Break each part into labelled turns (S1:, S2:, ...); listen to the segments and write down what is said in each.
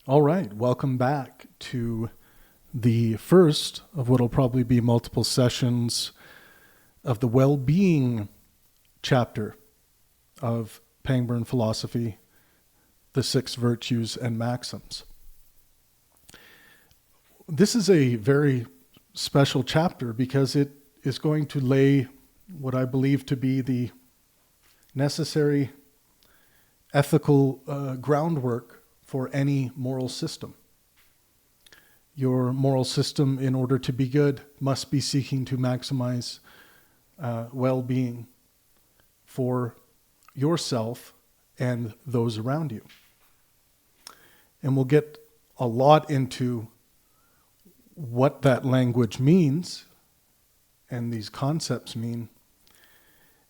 S1: All right, welcome back to the first of what will probably be multiple sessions of the well-being chapter of Pangburn Philosophy, the Six Virtues and Maxims. This is a very special chapter because it is going to lay what I believe to be the necessary ethical groundwork for any moral system. Your moral system, in order to be good, must be seeking to maximize well-being for yourself and those around you. And we'll get a lot into what that language means and these concepts mean.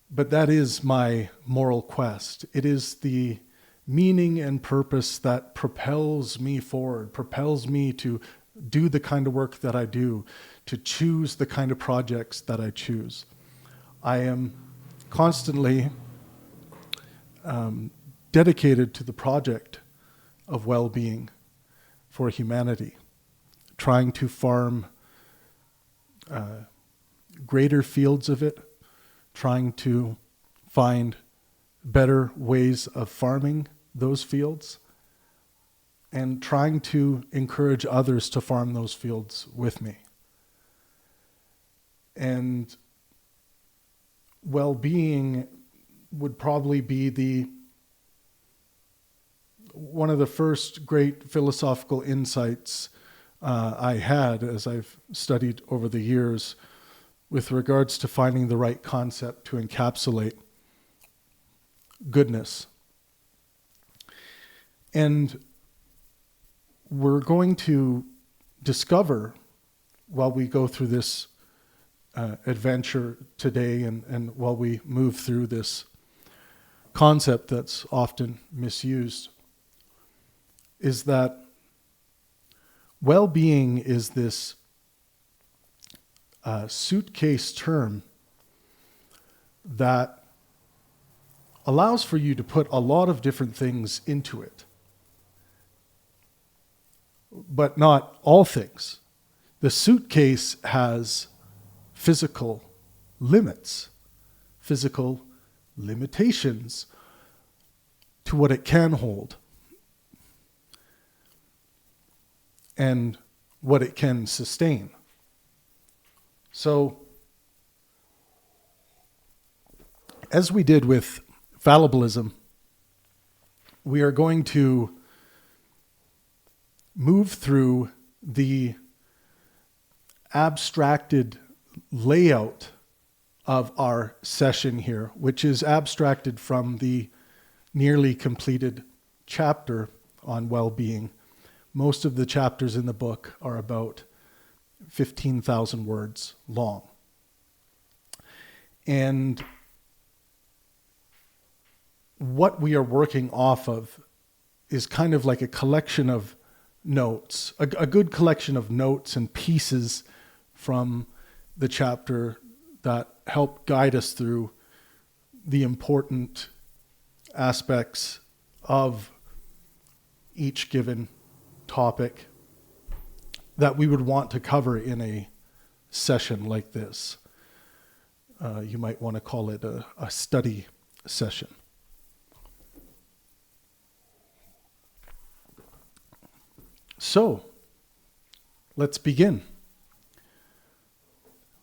S1: But that is my moral quest. It is the meaning and purpose that propels me forward, propels me to do the kind of work that I do, to choose the kind of projects that I choose. I am constantly dedicated to the project of well-being for humanity, trying to farm greater fields of it, trying to find better ways of farming those fields, and trying to encourage others to farm those fields with me. And well-being would probably be one of the first great philosophical insights I had as I've studied over the years with regards to finding the right concept to encapsulate goodness. And we're going to discover, while we go through this adventure today and while we move through this concept that's often misused, is that well-being is this suitcase term that allows for you to put a lot of different things into it, but not all things. The suitcase has physical limits, physical limitations to what it can hold and what it can sustain. So, as we did with fallibilism, we are going to move through the abstracted layout of our session here, which is abstracted from the nearly completed chapter on well-being. Most of the chapters in the book are about 15,000 words long. And what we are working off of is kind of like a collection of notes, a good collection of notes and pieces from the chapter that help guide us through the important aspects of each given topic that we would want to cover in a session like this. You might want to call it a study session. So, let's begin.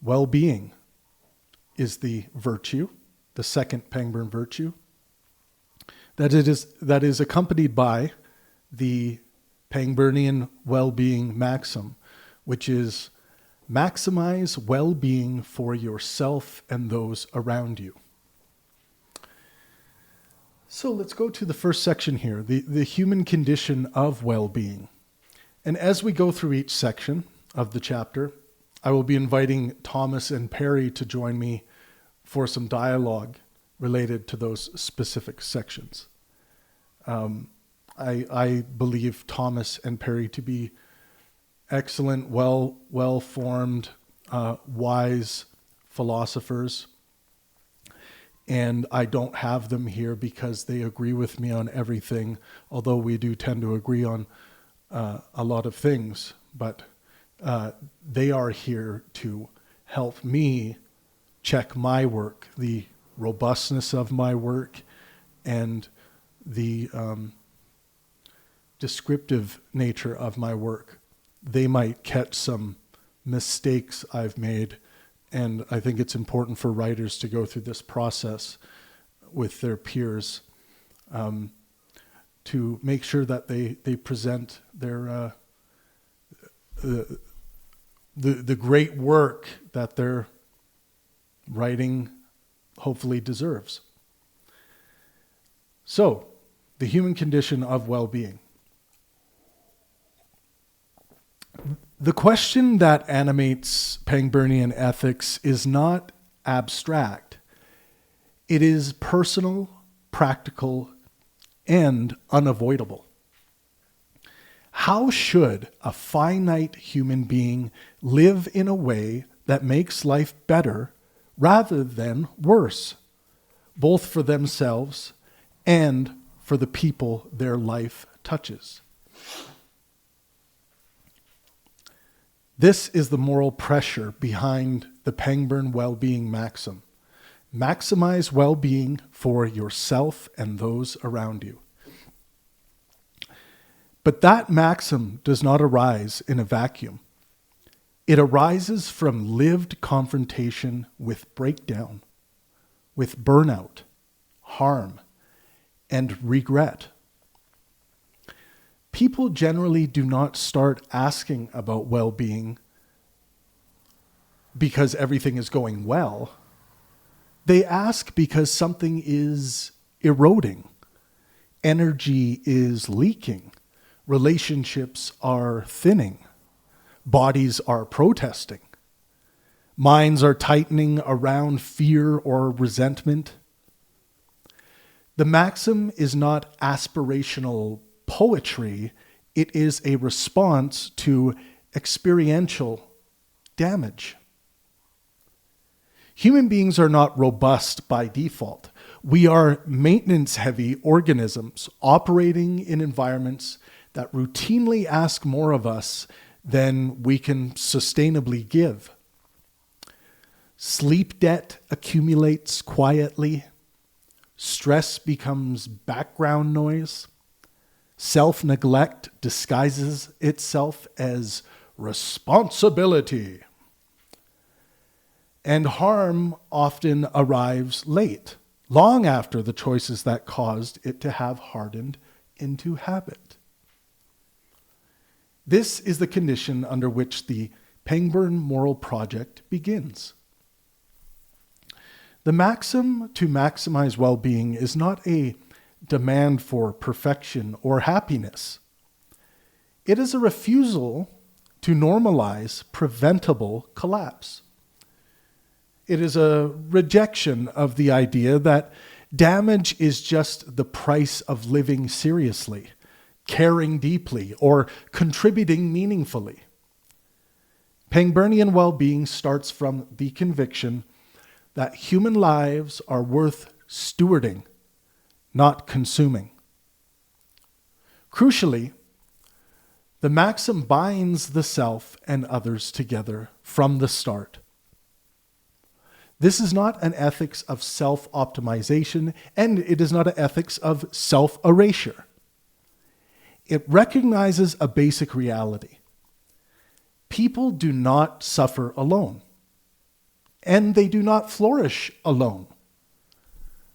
S1: Well-being is the virtue, the second Pangburn virtue, that is accompanied by the Pangburnian well-being maxim, which is maximize well-being for yourself and those around you. So let's go to the first section here, the human condition of well-being. And as we go through each section of the chapter, I will be inviting Thomas and Perry to join me for some dialogue related to those specific sections. I believe Thomas and Perry to be excellent, well-formed, wise philosophers. And I don't have them here because they agree with me on everything, although we do tend to agree on a lot of things, but they are here to help me check my work, the robustness of my work, and the descriptive nature of my work. They might catch some mistakes I've made, and I think it's important for writers to go through this process with their peers to make sure that they present their the great work that their writing hopefully deserves. So, the human condition of well-being. The question that animates Pangburnian ethics is not abstract. It is personal, practical, and unavoidable. How should a finite human being live in a way that makes life better rather than worse, both for themselves and for the people their life touches? This is the moral pressure behind the Pangburn well-being maxim. Maximize well-being for yourself and those around you. But that maxim does not arise in a vacuum. It arises from lived confrontation with breakdown, with burnout, harm, and regret. People generally do not start asking about well-being because everything is going well. They ask because something is eroding. Energy is leaking. Relationships are thinning. Bodies are protesting. Minds are tightening around fear or resentment. The maxim is not aspirational poetry. It is a response to experiential damage. Human beings are not robust by default. We are maintenance-heavy organisms operating in environments that routinely ask more of us than we can sustainably give. Sleep debt accumulates quietly. Stress becomes background noise. Self-neglect disguises itself as responsibility. And harm often arrives late, long after the choices that caused it to have hardened into habit. This is the condition under which the Pangburn Moral Project begins. The maxim to maximize well-being is not a demand for perfection or happiness. It is a refusal to normalize preventable collapse. It is a rejection of the idea that damage is just the price of living seriously, caring deeply, or contributing meaningfully. Pangburnian well-being starts from the conviction that human lives are worth stewarding, not consuming. Crucially, the maxim binds the self and others together from the start. This is not an ethics of self-optimization, and it is not an ethics of self-erasure. It recognizes a basic reality. People do not suffer alone, and they do not flourish alone.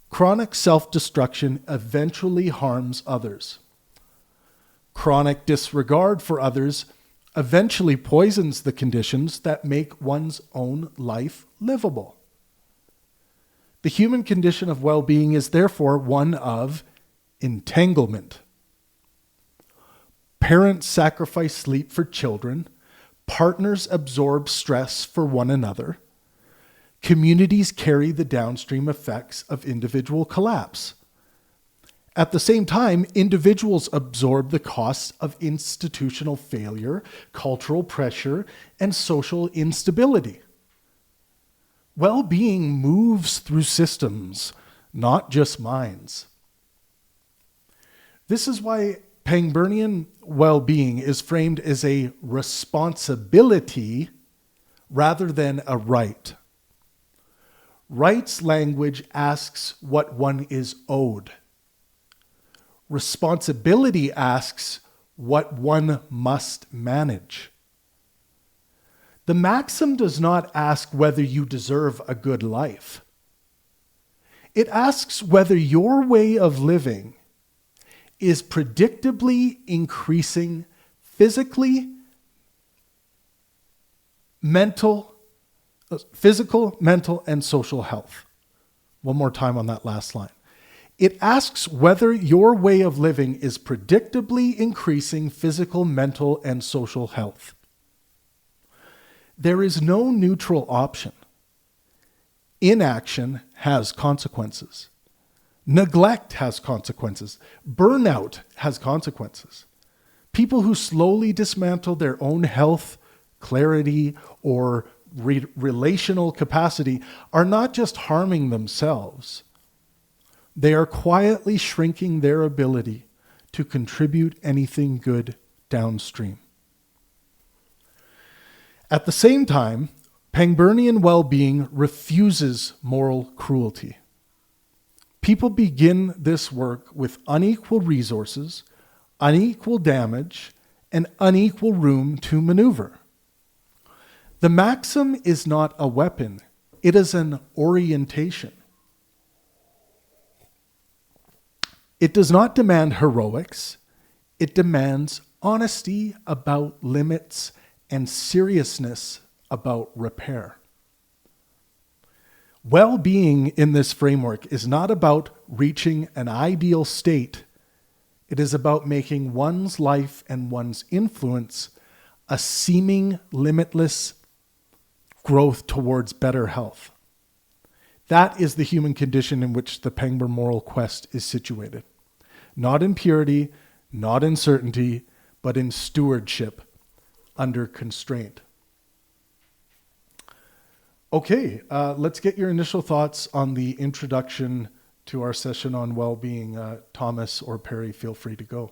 S1: Chronic self-destruction eventually harms others. Chronic disregard for others eventually poisons the conditions that make one's own life livable. The human condition of well-being is therefore one of entanglement. Parents sacrifice sleep for children. Partners absorb stress for one another. Communities carry the downstream effects of individual collapse. At the same time, individuals absorb the costs of institutional failure, cultural pressure, and social instability. Well-being moves through systems, not just minds. This is why Pangburnian well-being is framed as a responsibility rather than a right. Rights language asks what one is owed. Responsibility asks what one must manage. The maxim does not ask whether you deserve a good life. It asks whether your way of living is predictably increasing physically, physical, mental, and social health. One more time on that last line. It asks whether your way of living is predictably increasing physical, mental, and social health. There is no neutral option. Inaction has consequences. Neglect has consequences. Burnout has consequences. People who slowly dismantle their own health, clarity, or relational capacity are not just harming themselves. They are quietly shrinking their ability to contribute anything good downstream. At the same time, Pangburnian well-being refuses moral cruelty. People begin this work with unequal resources, unequal damage, and unequal room to maneuver. The maxim is not a weapon, it is an orientation. It does not demand heroics, it demands honesty about limits and seriousness about repair. Well-being in this framework is not about reaching an ideal state. It is about making one's life and one's influence a seeming limitless growth towards better health. That is the human condition in which the Pangburn moral quest is situated. Not in purity, not in certainty, but in stewardship under constraint. Okay, let's get your initial thoughts on the introduction to our session on well-being. Thomas or Perry, feel free to go.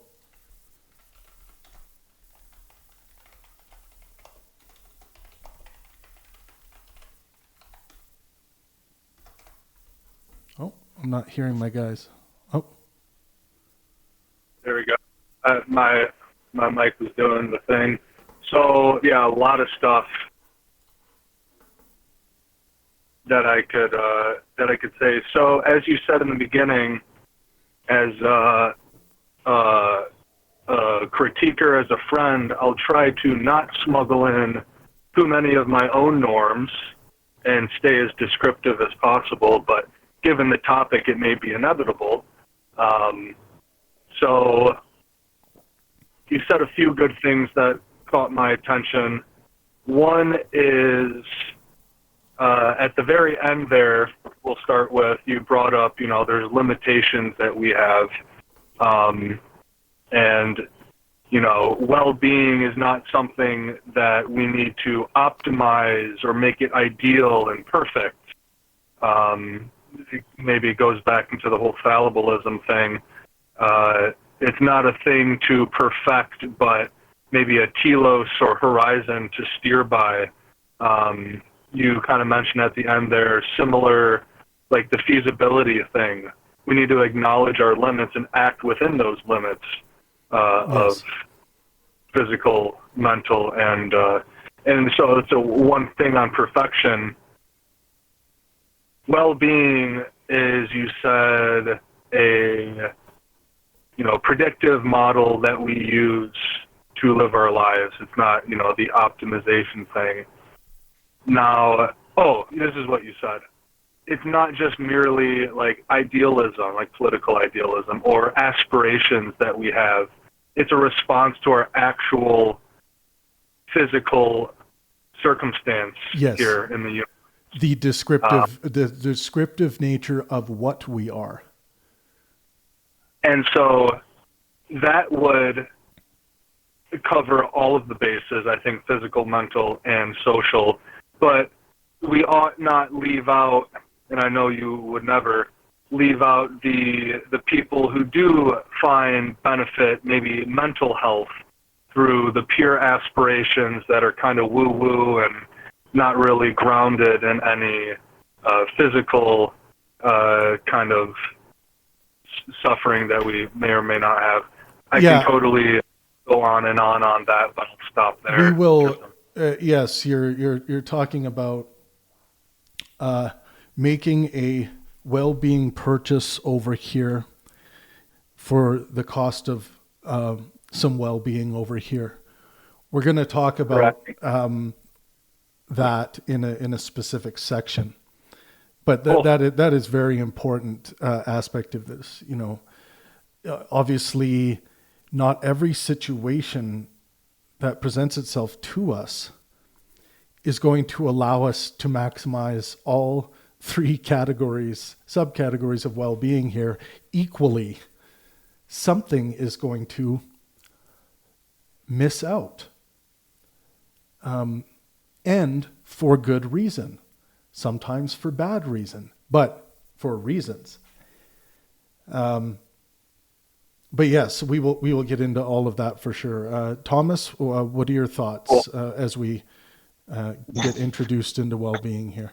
S1: Oh, I'm not hearing my guys. Oh.
S2: There we go. My mic was doing the thing. So yeah, a lot of stuff that I could say. So as you said in the beginning, as a critiquer, as a friend, I'll try to not smuggle in too many of my own norms and stay as descriptive as possible. But given the topic, it may be inevitable. So you said a few good things that caught my attention. One is at the very end there, we'll start with, you brought up, there's limitations that we have. And, well-being is not something that we need to optimize or make it ideal and perfect. Maybe it goes back into the whole fallibilism thing. It's not a thing to perfect, but maybe a telos or horizon to steer by. You kind of mentioned at the end there, similar, like the feasibility thing. We need to acknowledge our limits and act within those limits of physical, mental, and so it's one thing on perfection. Well-being is, you said, a predictive model that we use to live our lives. It's not, the optimization thing. Now, this is what you said. It's not just merely like idealism, like political idealism or aspirations that we have. It's a response to our actual physical circumstance here in the universe.
S1: The descriptive nature of what we are.
S2: And so that would cover all of the bases, I think, physical, mental, and social. But we ought not leave out, and I know you would never, leave out the people who do find benefit, maybe mental health, through the pure aspirations that are kind of woo-woo and not really grounded in any physical kind of suffering that we may or may not have. I can totally go on that, but I'll stop there.
S1: We will. Yes, you're talking about making a well-being purchase over here for the cost of some well-being over here. We're going to talk about that in a specific section, but that is very important aspect of this. You know, obviously, not every situation that presents itself to us is going to allow us to maximize all three subcategories of well-being here equally. Something is going to miss out. And for good reason, sometimes for bad reason, but for reasons. But yes, we will get into all of that for sure. Thomas, what are your thoughts as we get introduced into well-being here?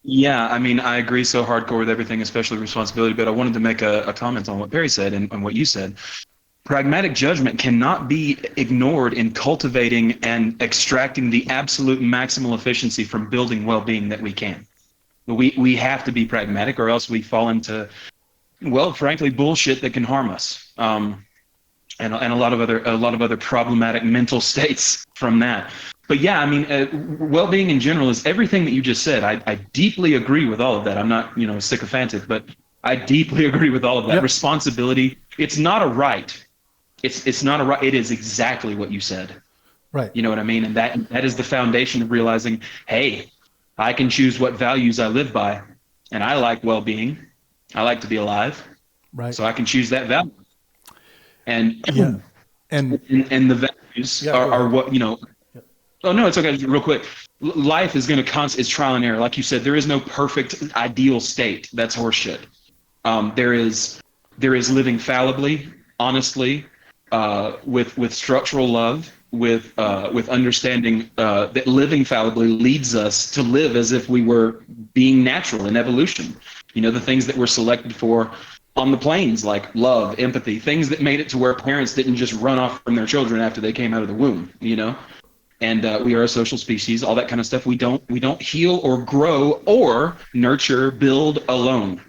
S3: Yeah, I mean, I agree so hardcore with everything, especially responsibility, but I wanted to make a comment on what Perry said and what you said. Pragmatic judgment cannot be ignored in cultivating and extracting the absolute maximal efficiency from building well-being that we can. We have to be pragmatic, or else we fall into, well, frankly, bullshit that can harm us, and a lot of other problematic mental states from that. But yeah, I mean, well-being in general is everything that you just said. I deeply agree with all of that. I'm not, sycophantic, but I deeply agree with all of that. Yep. Responsibility, it's not a right. It's not a right. It is exactly what you said.
S1: Right.
S3: You know what I mean? And that is the foundation of realizing, hey, I can choose what values I live by, and I like well-being. I like to be alive.
S1: Right.
S3: So I can choose that value. And
S1: and
S3: the values are what, Yep. Oh no, it's okay. Real quick. Life is going to it's trial and error. Like you said, there is no perfect ideal state. That's horseshit. There is living fallibly, honestly, with structural love, with understanding that living fallibly leads us to live as if we were being natural in evolution. The things that we're selected for on the planes, like love, empathy, things that made it to where parents didn't just run off from their children after they came out of the womb. And we are a social species, all that kind of stuff. We don't heal or grow or nurture, build alone.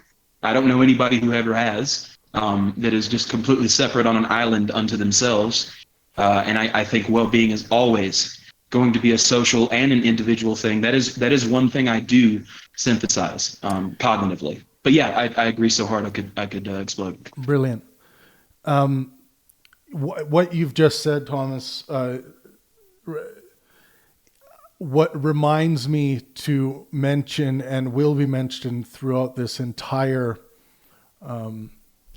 S3: I don't know anybody who ever has. That is just completely separate on an island unto themselves. And I think well-being is always going to be a social and an individual thing. That is one thing I do synthesize cognitively. But yeah, I agree so hard I could explode.
S1: Brilliant. What you've just said, Thomas, what reminds me to mention and will be mentioned throughout this entire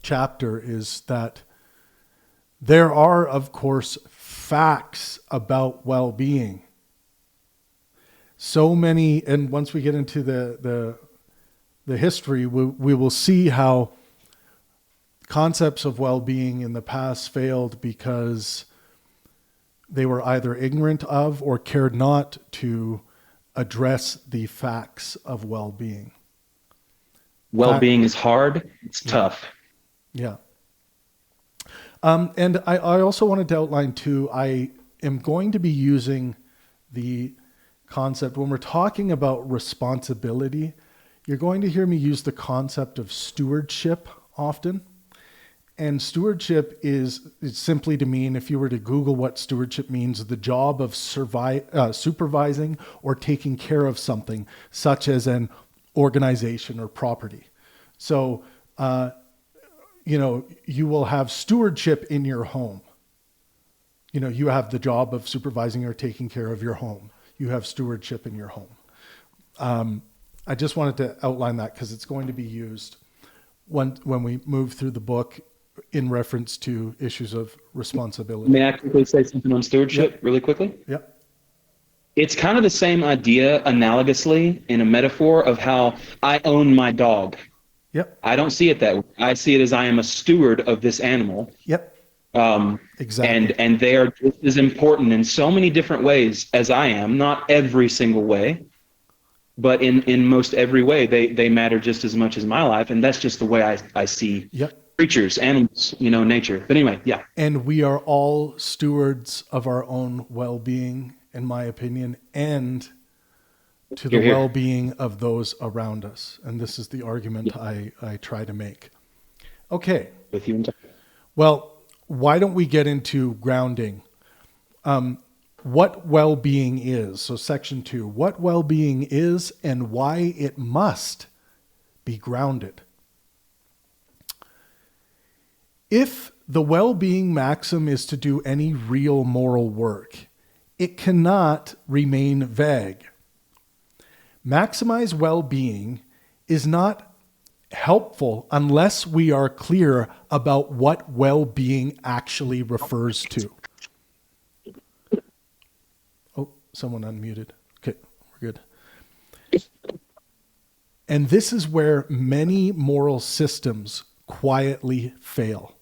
S1: chapter is that there are, of course, facts about well-being. So many, and once we get into the history, we will see how concepts of well-being in the past failed because they were either ignorant of or cared not to address the facts of well-being.
S3: Well-being is hard. It's tough.
S1: Yeah. And I also wanted to outline too, I am going to be using the concept when we're talking about responsibility. You're going to hear me use the concept of stewardship often. And stewardship is simply to mean, if you were to Google what stewardship means, the job of supervising or taking care of something, such as an organization or property. So, you will have stewardship in your home. You have the job of supervising or taking care of your home. You have stewardship in your home. I just wanted to outline that because it's going to be used when we move through the book in reference to issues of responsibility.
S3: May I quickly say something on stewardship really quickly?
S1: Yeah.
S3: It's kind of the same idea analogously in a metaphor of how I own my dog.
S1: Yep.
S3: I don't see it that way. I see it as I am a steward of this animal.
S1: Yep. Exactly.
S3: And they are just as important in so many different ways as I am. Not every single way, but in most every way, they matter just as much as my life. And that's just the way I see creatures, animals, nature. But anyway, yeah.
S1: And we are all stewards of our own well-being, in my opinion, and to the well-being of those around us. And this is the argument I try to make. Okay.
S3: With you.
S1: Well, why don't we get into grounding? What well-being is. So section 2, what well-being is and why it must be grounded. If the well-being maxim is to do any real moral work, it cannot remain vague. Maximize well-being is not helpful unless we are clear about what well-being actually refers to. Oh, someone unmuted. Okay, we're good. And this is where many moral systems quietly fail.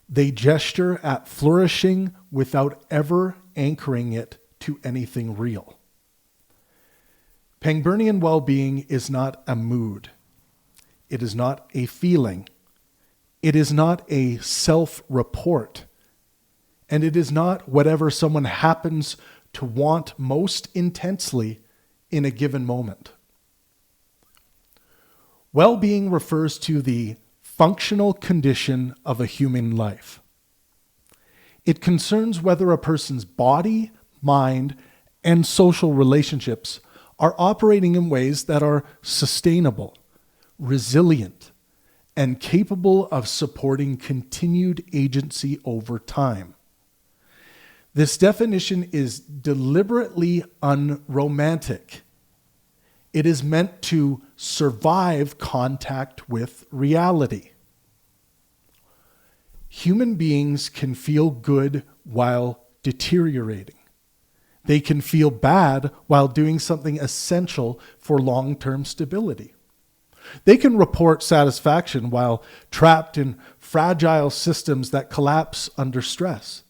S1: They gesture at flourishing without ever anchoring it to anything real. Pangburnian well-being is not a mood. It is not a feeling. It is not a self-report. And it is not whatever someone happens to want most intensely in a given moment. Well-being refers to the functional condition of a human life. It concerns whether a person's body, mind, and social relationships are operating in ways that are sustainable, resilient, and capable of supporting continued agency over time. This definition is deliberately unromantic. It is meant to survive contact with reality. Human beings can feel good while deteriorating. They can feel bad while doing something essential for long-term stability. They can report satisfaction while trapped in fragile systems that collapse under stress.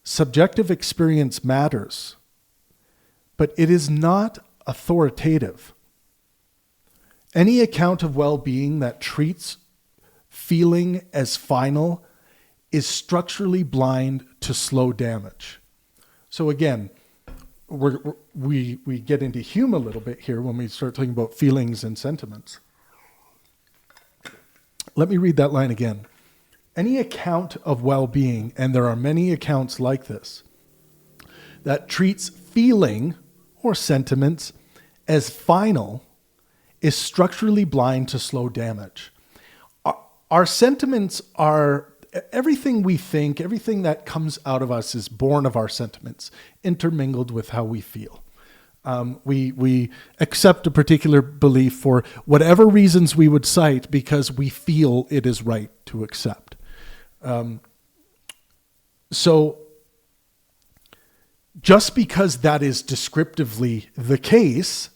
S1: Subjective experience matters, but it is not authoritative. Any account of well-being that treats feeling as final is structurally blind to slow damage. So again, we get into Hume a little bit here when we start talking about feelings and sentiments. Let me read that line again. Any account of well-being, and there are many accounts like this, that treats feeling or sentiments as final is structurally blind to slow damage. Our sentiments are everything we think, everything that comes out of us is born of our sentiments, intermingled with how we feel. We accept a particular belief for whatever reasons we would cite because we feel it is right to accept. So just because that is descriptively the case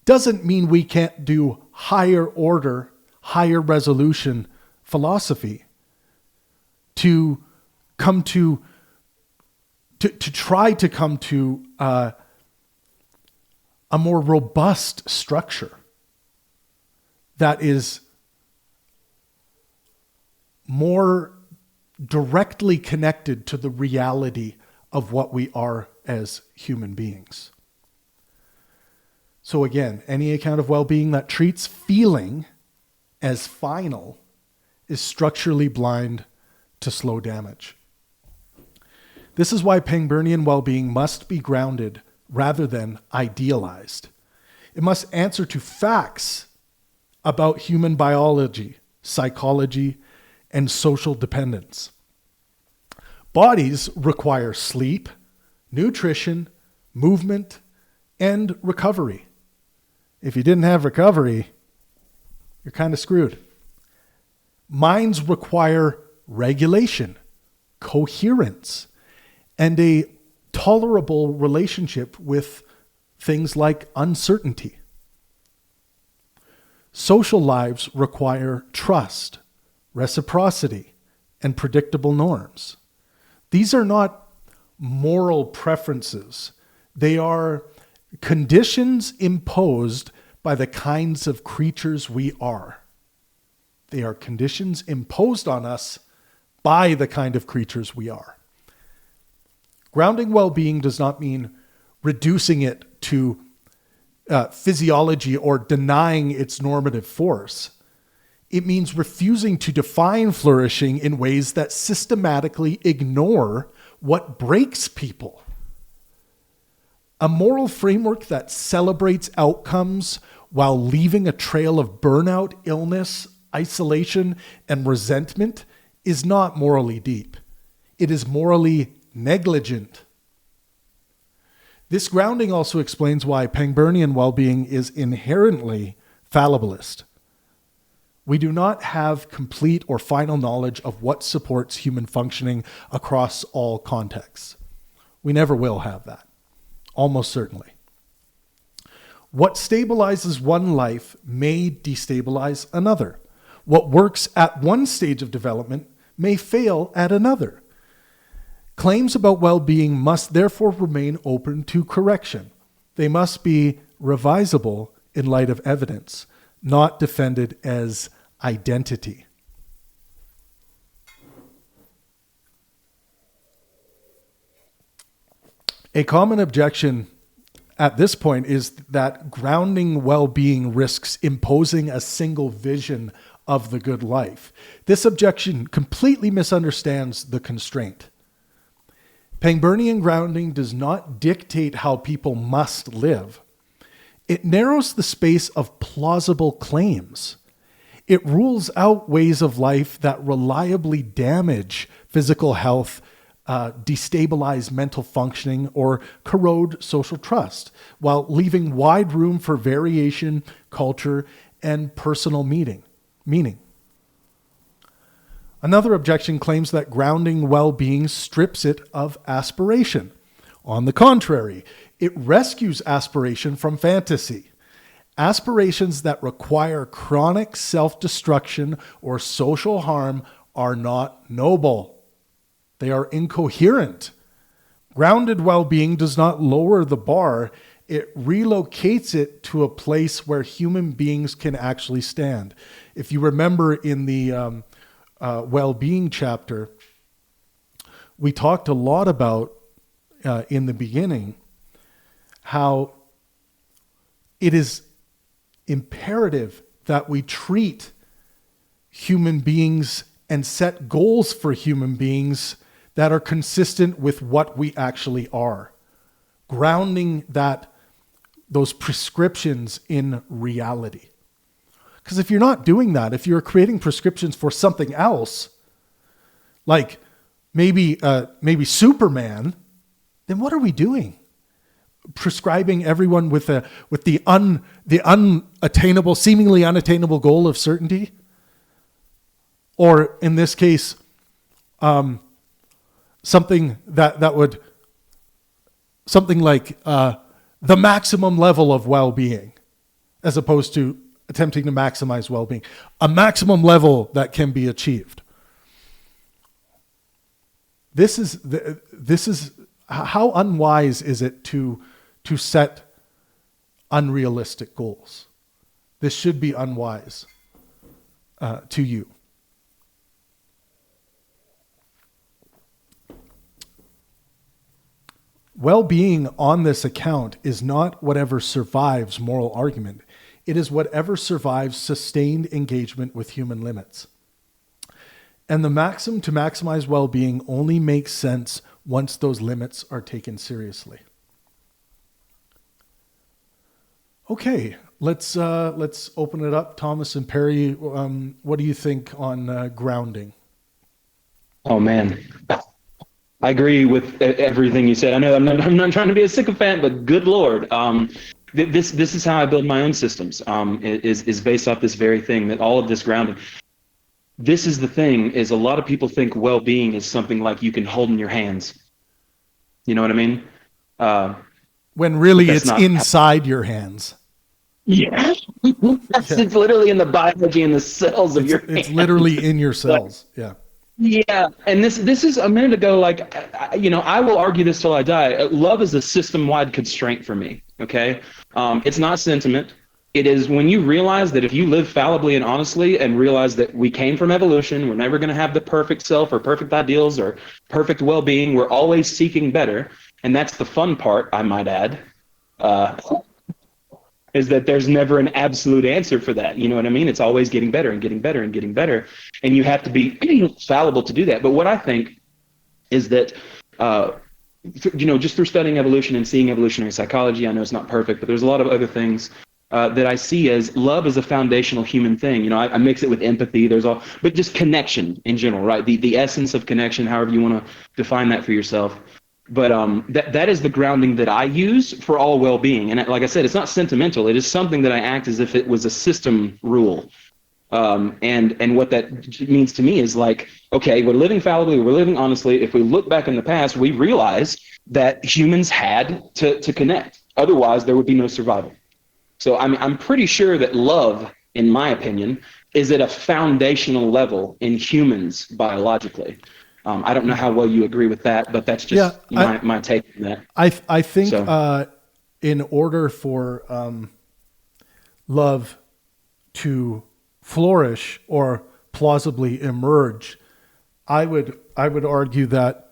S1: doesn't mean we can't do higher order, higher resolution philosophy to come to try to come to a more robust structure that is more directly connected to the reality of what we are as human beings. So again, any account of well-being that treats feeling as final is structurally blind to slow damage. This is why Pangburnian well-being must be grounded rather than idealized. It must answer to facts about human biology, psychology, and social dependence. Bodies require sleep, nutrition, movement, and recovery. If you didn't have recovery, you're kind of screwed. Minds require regulation, coherence, and a tolerable relationship with things like uncertainty. Social lives require trust, reciprocity, and predictable norms. These are not moral preferences. They are conditions imposed by the kinds of creatures we are. They are conditions imposed on us by the kind of creatures we are. Grounding well-being does not mean reducing it to physiology or denying its normative force. It means refusing to define flourishing in ways that systematically ignore what breaks people. A moral framework that celebrates outcomes while leaving a trail of burnout, illness, isolation, and resentment is not morally deep. It is morally negligent. This grounding also explains why Pangburnian well-being is inherently fallibilist. We do not have complete or final knowledge of what supports human functioning across all contexts. We never will have that, almost certainly. What stabilizes one life may destabilize another. What works at one stage of development may fail at another. Claims about well-being must therefore remain open to correction. They must be revisable in light of evidence, not defended as identity. A common objection at this point is that grounding well-being risks imposing a single vision of the good life. This objection completely misunderstands the constraint. Pangburnian grounding does not dictate how people must live. It narrows the space of plausible claims. It rules out ways of life that reliably damage physical health, destabilize mental functioning, or corrode social trust, while leaving wide room for variation, culture, and personal meaning. Another objection claims that grounding well-being strips it of aspiration. On the contrary, it rescues aspiration from fantasy. Aspirations that require chronic self-destruction or social harm are not noble. They are incoherent. Grounded well-being does not lower the bar. It relocates it to a place where human beings can actually stand. If you remember in the well-being chapter, we talked a lot about, in the beginning, how it is imperative that we treat human beings and set goals for human beings that are consistent with what we actually are. Grounding those prescriptions in reality. Because if you're not doing that, if you're creating prescriptions for something else, like maybe Superman, then what are we doing? Prescribing everyone with the unattainable, seemingly unattainable goal of certainty? Or in this case, something like the maximum level of well-being, as opposed to attempting to maximize well-being, a maximum level that can be achieved. This is how unwise is it to set unrealistic goals? This should be unwise to you. Well-being on this account is not whatever survives moral argument. It is whatever survives sustained engagement with human limits. And the maxim to maximize well-being only makes sense once those limits are taken seriously. Okay, let's open it up. Thomas and Perry, what do you think on grounding?
S3: Oh man, I agree with everything you said. I know I'm not trying to be a sycophant, but good Lord, this is how I build my own systems. Is based off this very thing, that all of this grounding. This is the thing, is a lot of people think well-being is something like you can hold in your hands. You know what I mean?
S1: When really it's inside your hands.
S3: Yeah. It's literally in the biology in the cells of your hand.
S1: It's literally in your cells. Yeah.
S3: Yeah, and this is a minute ago. Like, I will argue this till I die. Love is a system-wide constraint for me. Okay, it's not sentiment. It is when you realize that if you live fallibly and honestly, and realize that we came from evolution, we're never going to have the perfect self or perfect ideals or perfect well-being. We're always seeking better, and that's the fun part, I might add. Is that there's never an absolute answer for that. You know what I mean? It's always getting better and getting better and getting better. And you have to be fallible to do that. But what I think is that, just through studying evolution and seeing evolutionary psychology, I know it's not perfect, but there's a lot of other things that I see as love is a foundational human thing. I mix it with empathy. But just connection in general, right? The essence of connection, however you want to define that for yourself. But that is the grounding that I use for all well-being. And like I said, it's not sentimental. It is something that I act as if it was a system rule. And what that means to me is like, okay, we're living fallibly, we're living honestly. If we look back in the past, we realize that humans had to connect. Otherwise, there would be no survival. So I'm pretty sure that love, in my opinion, is at a foundational level in humans biologically. I don't know how well you agree with that, but that's just my take on that.
S1: I think in order for love to flourish or plausibly emerge, I would argue that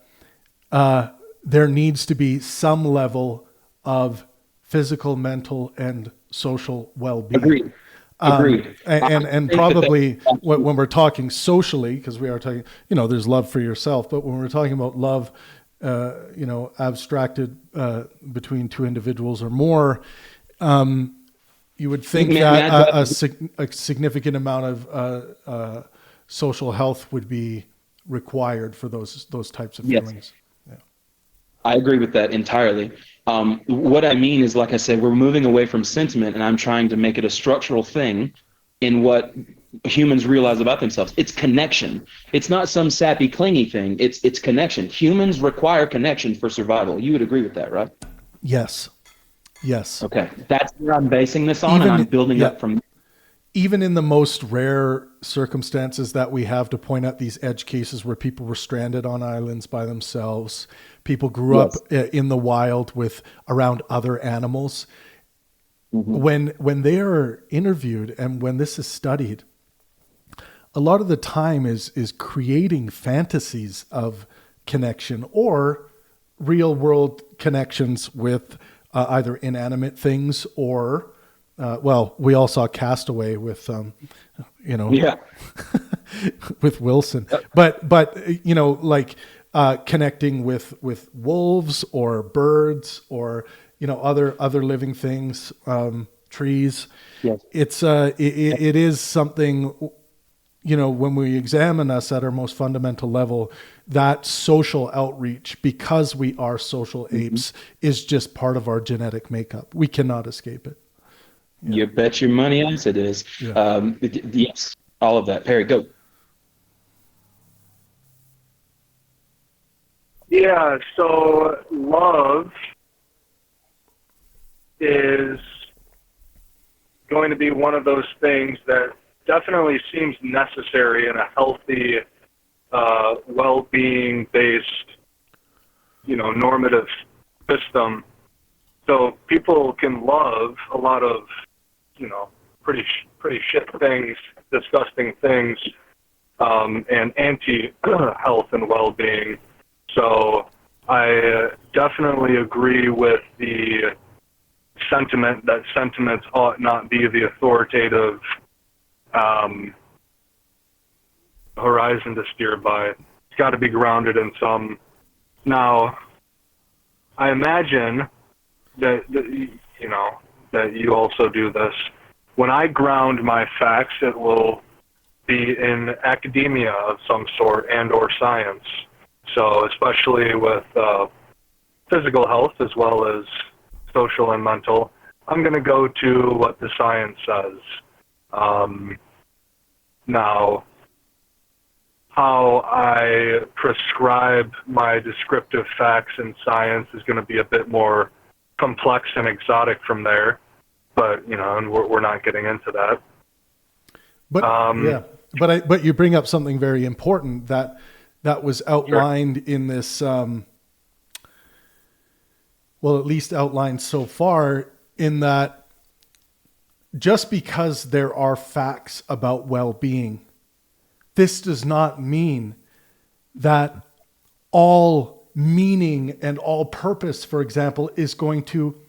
S1: there needs to be some level of physical, mental, and social well-being.
S3: Agreed. Agreed.
S1: And probably when we're talking socially, because we are talking, there's love for yourself, but when we're talking about love, abstracted between two individuals or more, you would think that a significant amount of social health would be required for those types of feelings. Yeah.
S3: I agree with that entirely. What I mean is, like I said, we're moving away from sentiment, and I'm trying to make it a structural thing in what humans realize about themselves. It's connection. It's not some sappy, clingy thing. It's connection. Humans require connection for survival. You would agree with that, right?
S1: Yes.
S3: Okay. That's where I'm basing this on, and I'm building up from.
S1: Even in the most rare circumstances that we have to point out these edge cases where people were stranded on islands by themselves, people grew up in the wild around other animals. Mm-hmm. When they are interviewed and when this is studied, a lot of the time is creating fantasies of connection or real world connections with either inanimate things or we all saw Castaway with, with Wilson, but like connecting with wolves or birds or other living things, trees.
S3: Yes.
S1: It is something. When we examine us at our most fundamental level, that social outreach, because we are social apes, is just part of our genetic makeup. We cannot escape it. Yeah.
S3: You bet your money else it is. Yeah. Yes, all of that. Perry, go.
S2: Yeah, so love is going to be one of those things that definitely seems necessary in a healthy, well-being-based, normative system. So people can love a lot of, pretty shit things, disgusting things, and anti-health and well-being. So I definitely agree with the sentiment that sentiments ought not be the authoritative horizon to steer by. It's got to be grounded in some. Now, I imagine that you also do this. When I ground my facts, it will be in academia of some sort and or science. So especially with physical health as well as social and mental, I'm going to go to what the science says. Now, how I prescribe my descriptive facts in science is going to be a bit more complex and exotic from there. but and we're not getting into that.
S1: But but you bring up something very important that was outlined in this, well, at least outlined so far, in that just because there are facts about well-being, this does not mean that all meaning and all purpose, for example, is going to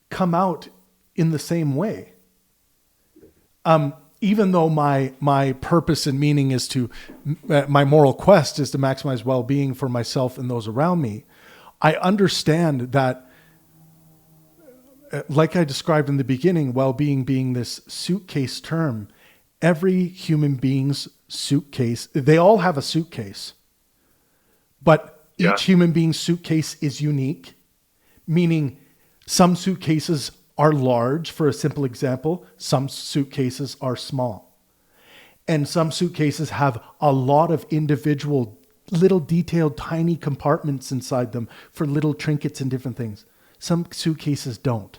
S1: come out in the same way. Even though my purpose and meaning is my moral quest is to maximize well-being for myself and those around me, I understand that, like I described in the beginning, well-being being this suitcase term, every human being's suitcase, they all have a suitcase, but each human being's suitcase is unique, meaning some suitcases are large. For a simple example, some suitcases are small. And some suitcases have a lot of individual, little detailed, tiny compartments inside them for little trinkets and different things. Some suitcases don't.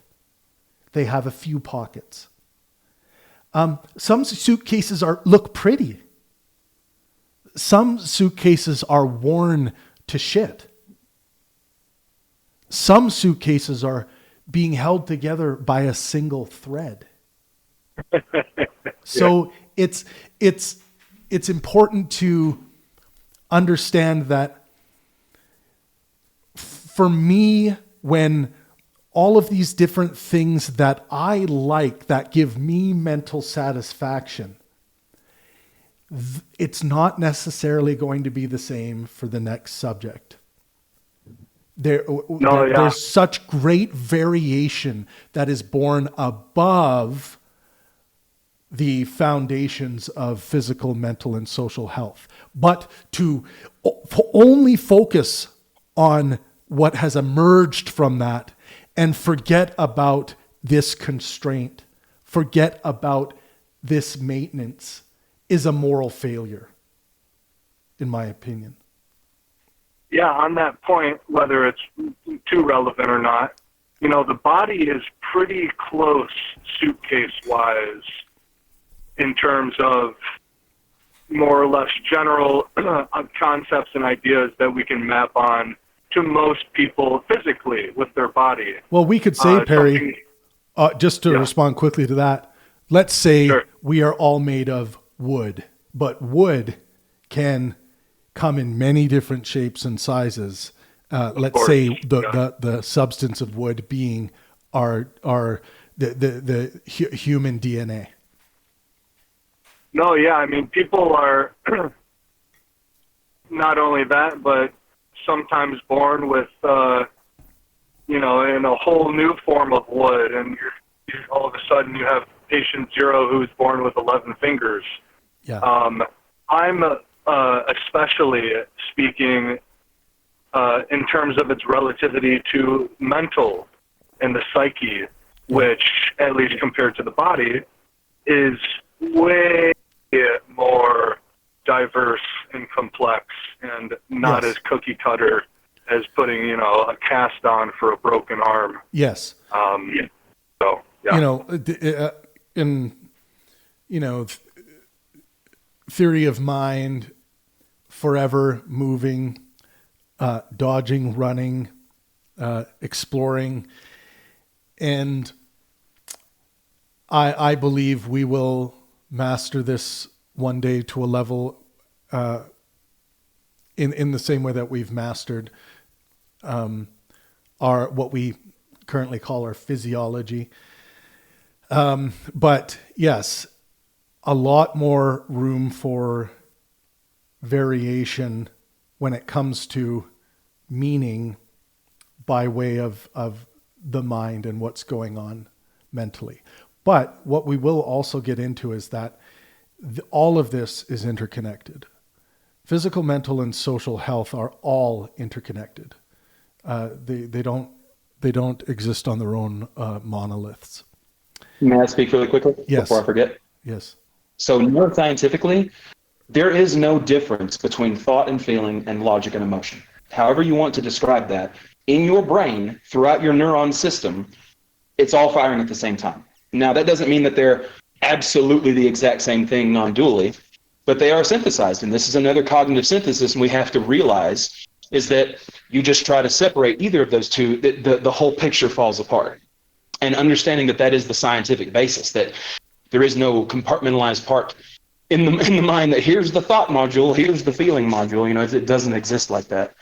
S1: They have a few pockets. Some suitcases look pretty. Some suitcases are worn to shit. Some suitcases are being held together by a single thread. So it's important to understand that for me, when all of these different things that I like, that give me mental satisfaction, it's not necessarily going to be the same for the next subject. There's such great variation that is born above the foundations of physical, mental, and social health. But to only focus on what has emerged from that and forget about this constraint, forget about this maintenance, is a moral failure, in my opinion.
S2: Yeah, on that point, whether it's too relevant or not, the body is pretty close suitcase-wise in terms of more or less general concepts and ideas that we can map on to most people physically with their body.
S1: Well, we could say, Perry, just to respond quickly to that, let's say we are all made of wood, but wood can come in many different shapes and sizes. Let's say the substance of wood being the human DNA.
S2: No, yeah, I mean, people are not only that, but sometimes born with, in a whole new form of wood, and all of a sudden you have patient 0 who's born with 11 fingers.
S1: Yeah.
S2: I'm especially speaking in terms of its relativity to mental and the psyche, which, at least compared to the body, is way more diverse and complex and not as cookie cutter as putting, a cast on for a broken arm.
S1: Yes.
S2: So, yeah.
S1: Theory of mind, forever moving, dodging, running, exploring. And I believe we will master this one day to a level in the same way that we've mastered what we currently call our physiology. But yes, a lot more room for variation when it comes to meaning by way of the mind and what's going on mentally. But what we will also get into is that all of this is interconnected. Physical, mental, and social health are all interconnected. They don't exist on their own monoliths.
S3: May I speak really quickly before I forget?
S1: Yes.
S3: So neuroscientifically, there is no difference between thought and feeling and logic and emotion. However you want to describe that, in your brain, throughout your neuron system, it's all firing at the same time. Now, that doesn't mean that they're absolutely the exact same thing non-dually, but they are synthesized. And this is another cognitive synthesis, and we have to realize is that you just try to separate either of those two, the whole picture falls apart. And understanding that that is the scientific basis, that there is no compartmentalized part in the mind that here's the thought module, here's the feeling module. It doesn't exist like that.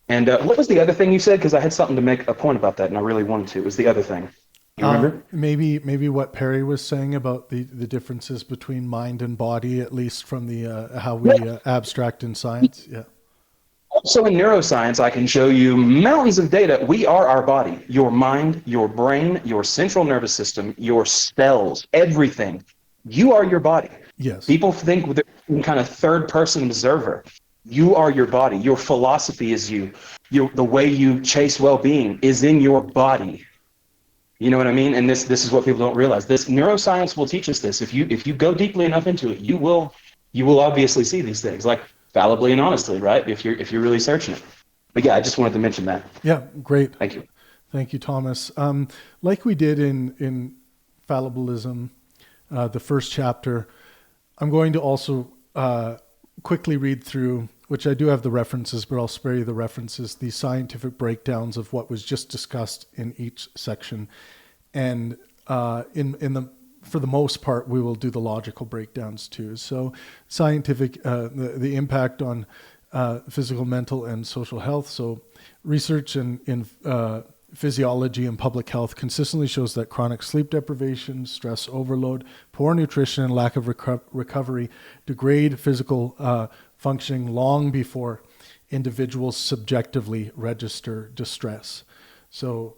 S3: And what was the other thing you said? Because I had something to make a point about that, and I really wanted to. It was the other thing. You remember?
S1: Maybe what Perry was saying about the differences between mind and body, at least from the how we abstract in science. Yeah.
S3: So in neuroscience, I can show you mountains of data. We are our body, your mind, your brain, your central nervous system, your cells, everything. You are your body.
S1: Yes.
S3: People think they're some kind of third-person observer. You are your body. Your philosophy is you. The way you chase well-being is in your body. You know what I mean? And this is what people don't realize. This neuroscience will teach us this. If you go deeply enough into it, you will obviously see these things, like fallibly and honestly, right? If you're really searching it. But yeah, I just wanted to mention that.
S1: Yeah, great.
S3: Thank you,
S1: Thomas. Like we did in Fallibilism, the first chapter, I'm going to also quickly read through, which I do have the references, but I'll spare you the references, the scientific breakdowns of what was just discussed in each section. And for the most part, we will do the logical breakdowns too. So scientific, the impact on physical, mental, and social health. So research in physiology and public health consistently shows that chronic sleep deprivation, stress overload, poor nutrition, and lack of recovery degrade physical functioning long before individuals subjectively register distress. So,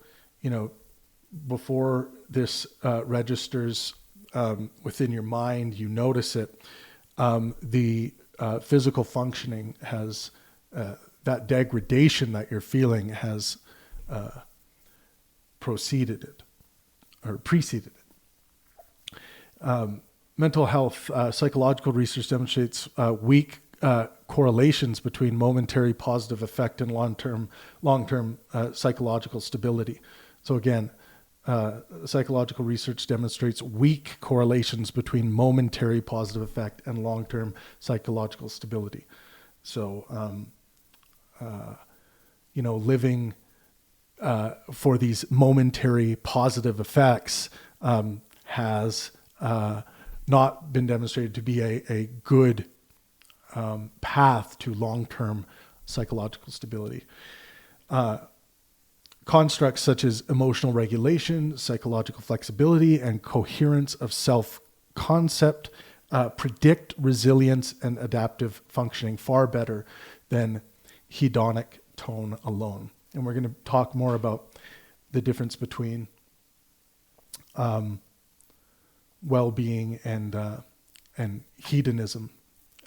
S1: before this registers within your mind, you notice it, the physical functioning has, that degradation that you're feeling has preceded it. Mental health, psychological research demonstrates weak correlations between momentary positive effect and long-term psychological stability. So again, psychological research demonstrates weak correlations between momentary positive effect and long-term psychological stability. So, living for these momentary positive effects has not been demonstrated to be a good path to long-term psychological stability. Constructs such as emotional regulation, psychological flexibility, and coherence of self-concept predict resilience and adaptive functioning far better than hedonic tone alone. And we're going to talk more about the difference between well-being and hedonism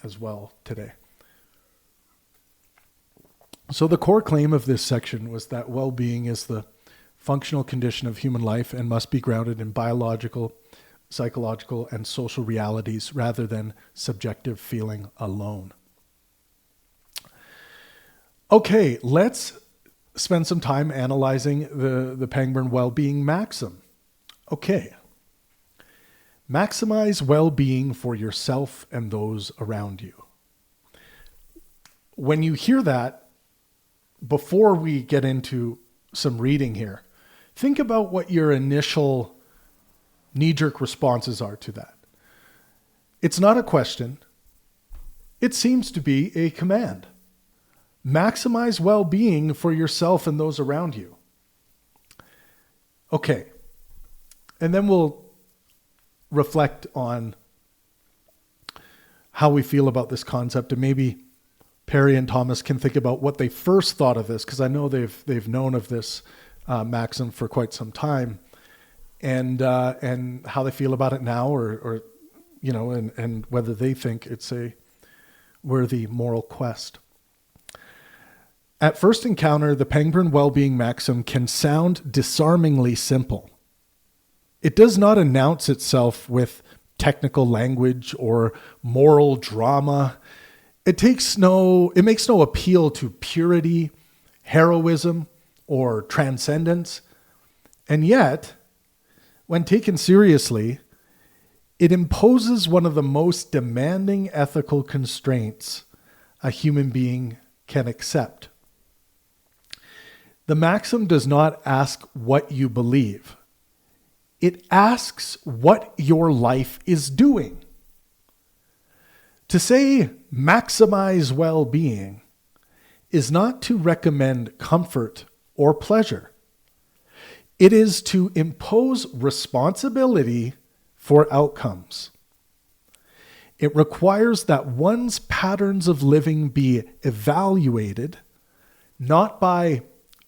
S1: as well today. So the core claim of this section was that well-being is the functional condition of human life and must be grounded in biological, psychological, and social realities rather than subjective feeling alone. Okay, let's spend some time analyzing the Pangburn well-being maxim. Okay. Maximize well-being for yourself and those around you. When you hear that, before we get into some reading here, think about what your initial knee-jerk responses are to that. It's not a question. It seems to be a command. Maximize well-being for yourself and those around you. Okay. And then we'll reflect on how we feel about this concept, and maybe Perry and Thomas can think about what they first thought of this, because I know they've known of this maxim for quite some time, and how they feel about it now, or and whether they think it's a worthy moral quest. At first encounter, the Pangburn well-being maxim can sound disarmingly simple. It does not announce itself with technical language or moral drama. It makes no appeal to purity, heroism, or transcendence. And yet, When taken seriously, it imposes one of the most demanding ethical constraints a human being can accept. The maxim does not ask what you believe. It asks what your life is doing. To say maximize well-being is not to recommend comfort or pleasure. It is to impose responsibility for outcomes. It requires that one's patterns of living be evaluated not by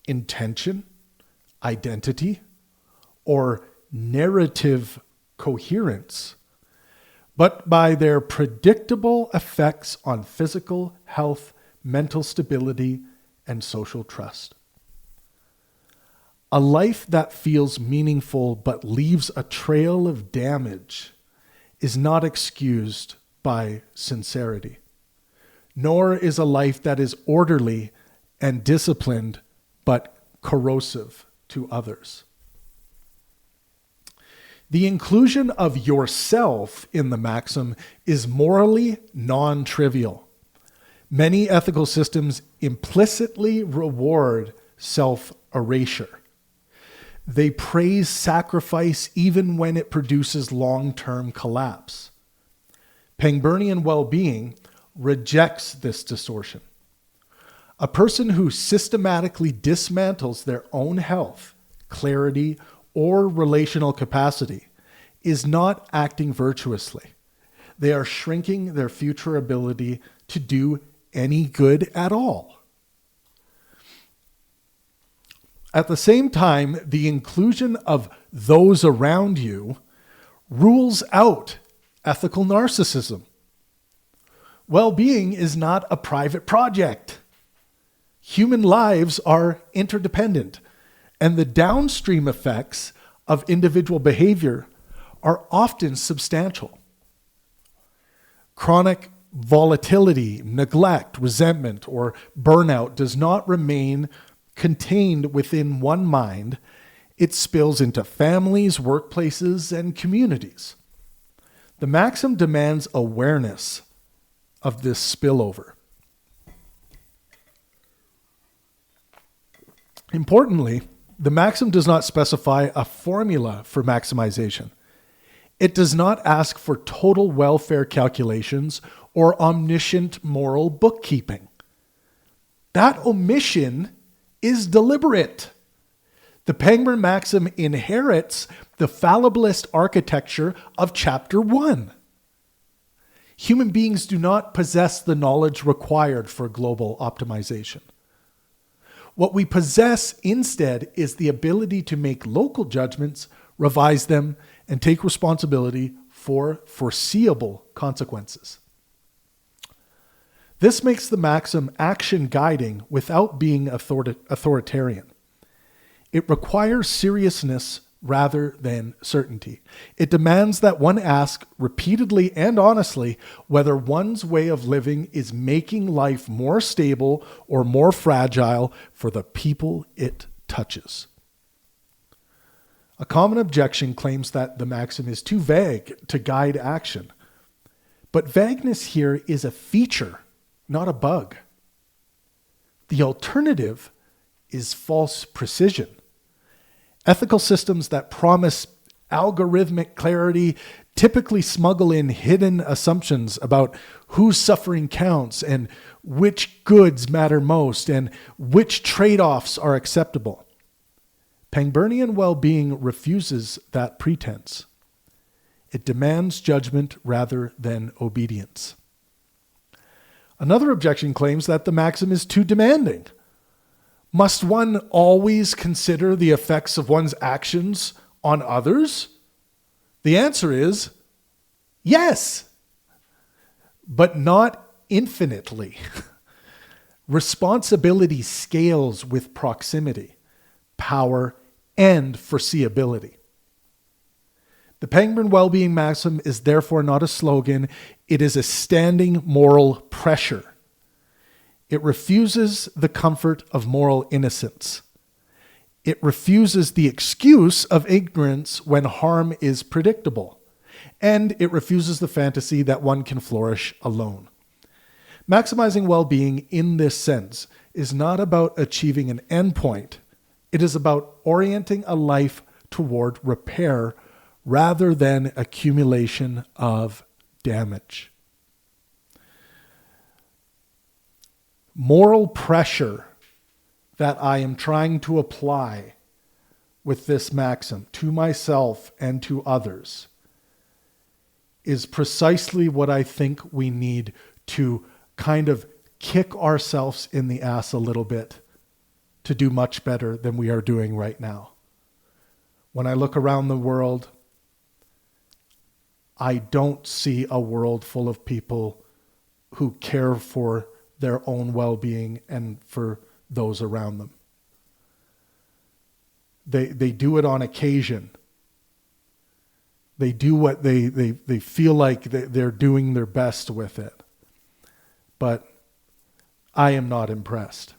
S1: intention, identity, or narrative coherence, but by their predictable effects on physical health, mental stability, and social trust. A life that feels meaningful but leaves a trail of damage is not excused by sincerity, nor is a life that is orderly and disciplined but corrosive to others. The inclusion of yourself in the maxim is morally non-trivial. Many ethical systems implicitly reward self-erasure. They praise sacrifice even when it produces long-term collapse. Pangburnian well-being rejects this distortion. A person who systematically dismantles their own health, clarity, or relational capacity is not acting virtuously. They are shrinking their future ability to do any good at all. At the same time, the inclusion of those around you rules out ethical narcissism. Well-being is not a private project. Human lives are interdependent, and the downstream effects of individual behavior are often substantial. Chronic volatility, neglect, resentment, or burnout does not remain contained within one mind. It spills into families, workplaces, and communities. The maxim demands awareness of this spillover. Importantly, the maxim does not specify a formula for maximization. It does not ask for total welfare calculations or omniscient moral bookkeeping. That omission is deliberate. The Pangburn maxim inherits the fallibilist architecture of Chapter 1. Human beings do not possess the knowledge required for global optimization. What we possess instead is the ability to make local judgments, revise them, and take responsibility for foreseeable consequences. This makes the maxim action guiding without being authoritarian. It requires seriousness rather than certainty. It demands that one ask repeatedly and honestly whether one's way of living is making life more stable or more fragile for the people it touches. A common objection claims that the maxim is too vague to guide action. But vagueness here is a feature, not a bug. The alternative is false precision. Ethical systems that promise algorithmic clarity typically smuggle in hidden assumptions about whose suffering counts and which goods matter most and which trade-offs are acceptable. Pangburnian well-being refuses that pretense. It demands judgment rather than obedience. Another objection claims that the maxim is too demanding. Must one always consider the effects of one's actions on others? The answer is yes, but not infinitely. Responsibility scales with proximity, power, and foreseeability. The Pangburn well-being maxim is therefore not a slogan. It is a standing moral pressure. It refuses the comfort of moral innocence. It refuses the excuse of ignorance when harm is predictable. And it refuses the fantasy that one can flourish alone. Maximizing well-being in this sense is not about achieving an endpoint. It is about orienting a life toward repair rather than accumulation of damage. Moral pressure that I am trying to apply with this maxim to myself and to others is precisely what I think we need to kind of kick ourselves in the ass a little bit to do much better than we are doing right now. When I look around the world, I don't see a world full of people who care for their own well-being and for those around them. They do it on occasion. They do what they feel like they're doing their best with it. But I am not impressed.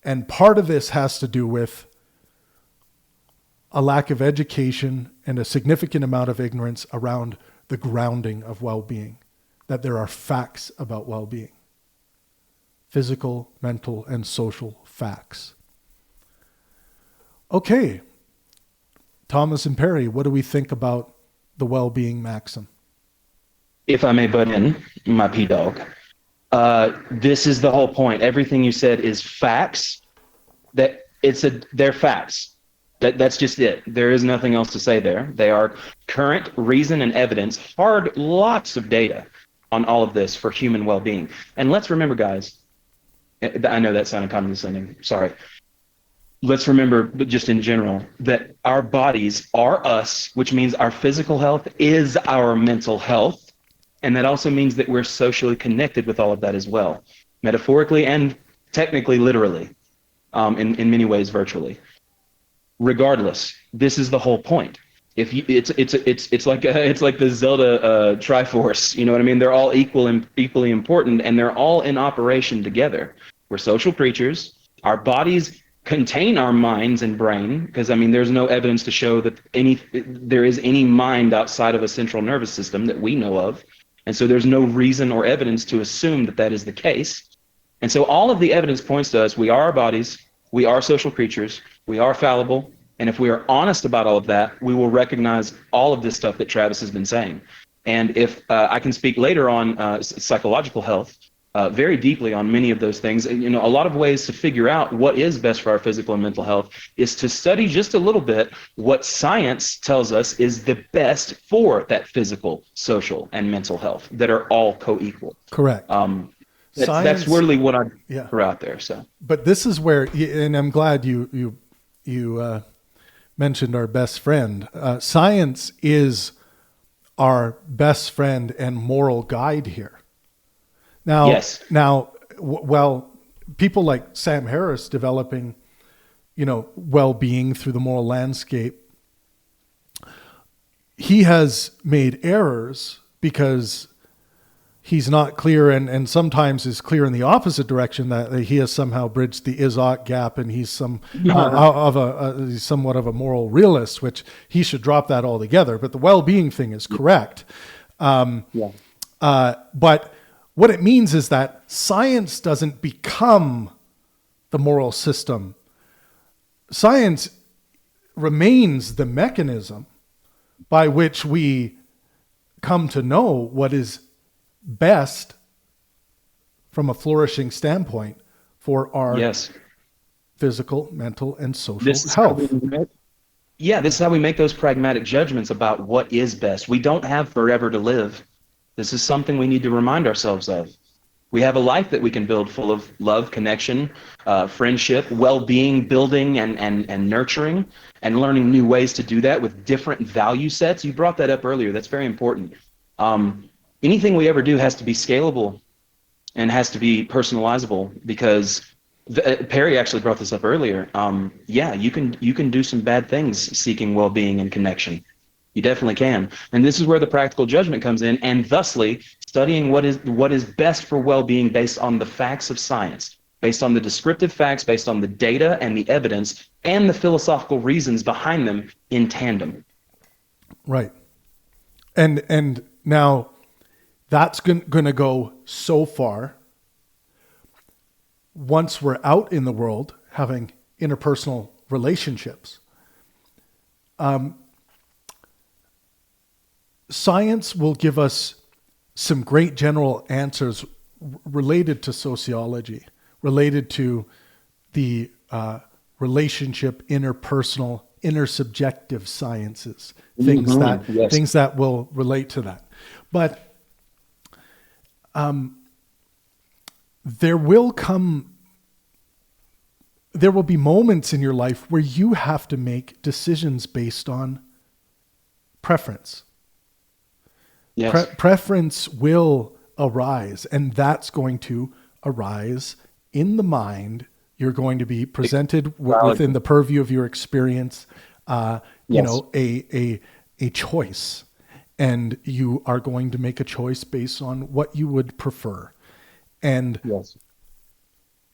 S1: And part of this has to do with a lack of education and a significant amount of ignorance around the grounding of well-being, that there are facts about well-being. Physical, mental, and social facts. Okay, Thomas and Perry, what do we think about the well-being maxim?
S3: If I may butt in, my P-dog. This is the whole point. Everything you said is facts. They're facts. That's just it. There is nothing else to say there. They are current reason and evidence, lots of data on all of this for human well-being. And let's remember, guys, I know that sounded condescending. Sorry. Let's remember, just in general, that our bodies are us, which means our physical health is our mental health. And that also means that we're socially connected with all of that as well, metaphorically and technically, literally, in many ways, virtually. Regardless, this is the whole point. If you, it's like the Zelda Triforce. You know what I mean? They're all equally important, and they're all in operation together. We're social creatures. Our bodies contain our minds and brain, because I mean, there's no evidence to show that there is any mind outside of a central nervous system that we know of. And so there's no reason or evidence to assume that is the case. And so all of the evidence points to us. We are our bodies. We are social creatures. We are fallible. And if we are honest about all of that, we will recognize all of this stuff that Travis has been saying. And if I can speak later on psychological health, very deeply on many of those things. You know, a lot of ways to figure out what is best for our physical and mental health is to study just a little bit what science tells us is the best for that physical, social, and mental health that are all co-equal.
S1: Correct.
S3: That's really what I threw out there. So,
S1: but this is where, and I'm glad you mentioned our best friend. Science is our best friend and moral guide here. Now,
S3: yes.
S1: Well, people like Sam Harris developing, well-being through the moral landscape, he has made errors because he's not clear, and sometimes is clear in the opposite direction, that he has somehow bridged the is-ought gap, and he's somewhat of a moral realist, which he should drop that altogether. But the well-being thing is correct. But what it means is that science doesn't become the moral system. Science remains the mechanism by which we come to know what is best from a flourishing standpoint for our physical, mental, and social health.
S3: This is how we make those pragmatic judgments about what is best. We don't have forever to live. This is something we need to remind ourselves of. We have a life that we can build full of love, connection, friendship, well-being, building, and nurturing, and learning new ways to do that with different value sets. You brought that up earlier. That's very important. Anything we ever do has to be scalable and has to be personalizable, because Perry actually brought this up earlier. You can do some bad things seeking well-being and connection. You definitely can. And this is where the practical judgment comes in, and thusly studying what is best for well-being based on the facts of science. based on the descriptive facts, based on the data and the evidence and the philosophical reasons behind them in tandem.
S1: Right. And now that's going to go so far. Once we're out in the world having interpersonal relationships, science will give us some great general answers related to sociology, related to the relationship, interpersonal, intersubjective sciences, things that will relate to that. But there will be moments in your life where you have to make decisions based on preference.
S3: Yes.
S1: Preference will arise, and that's going to arise in the mind. You're going to be presented within the purview of your experience, a choice, and you are going to make a choice based on what you would prefer. And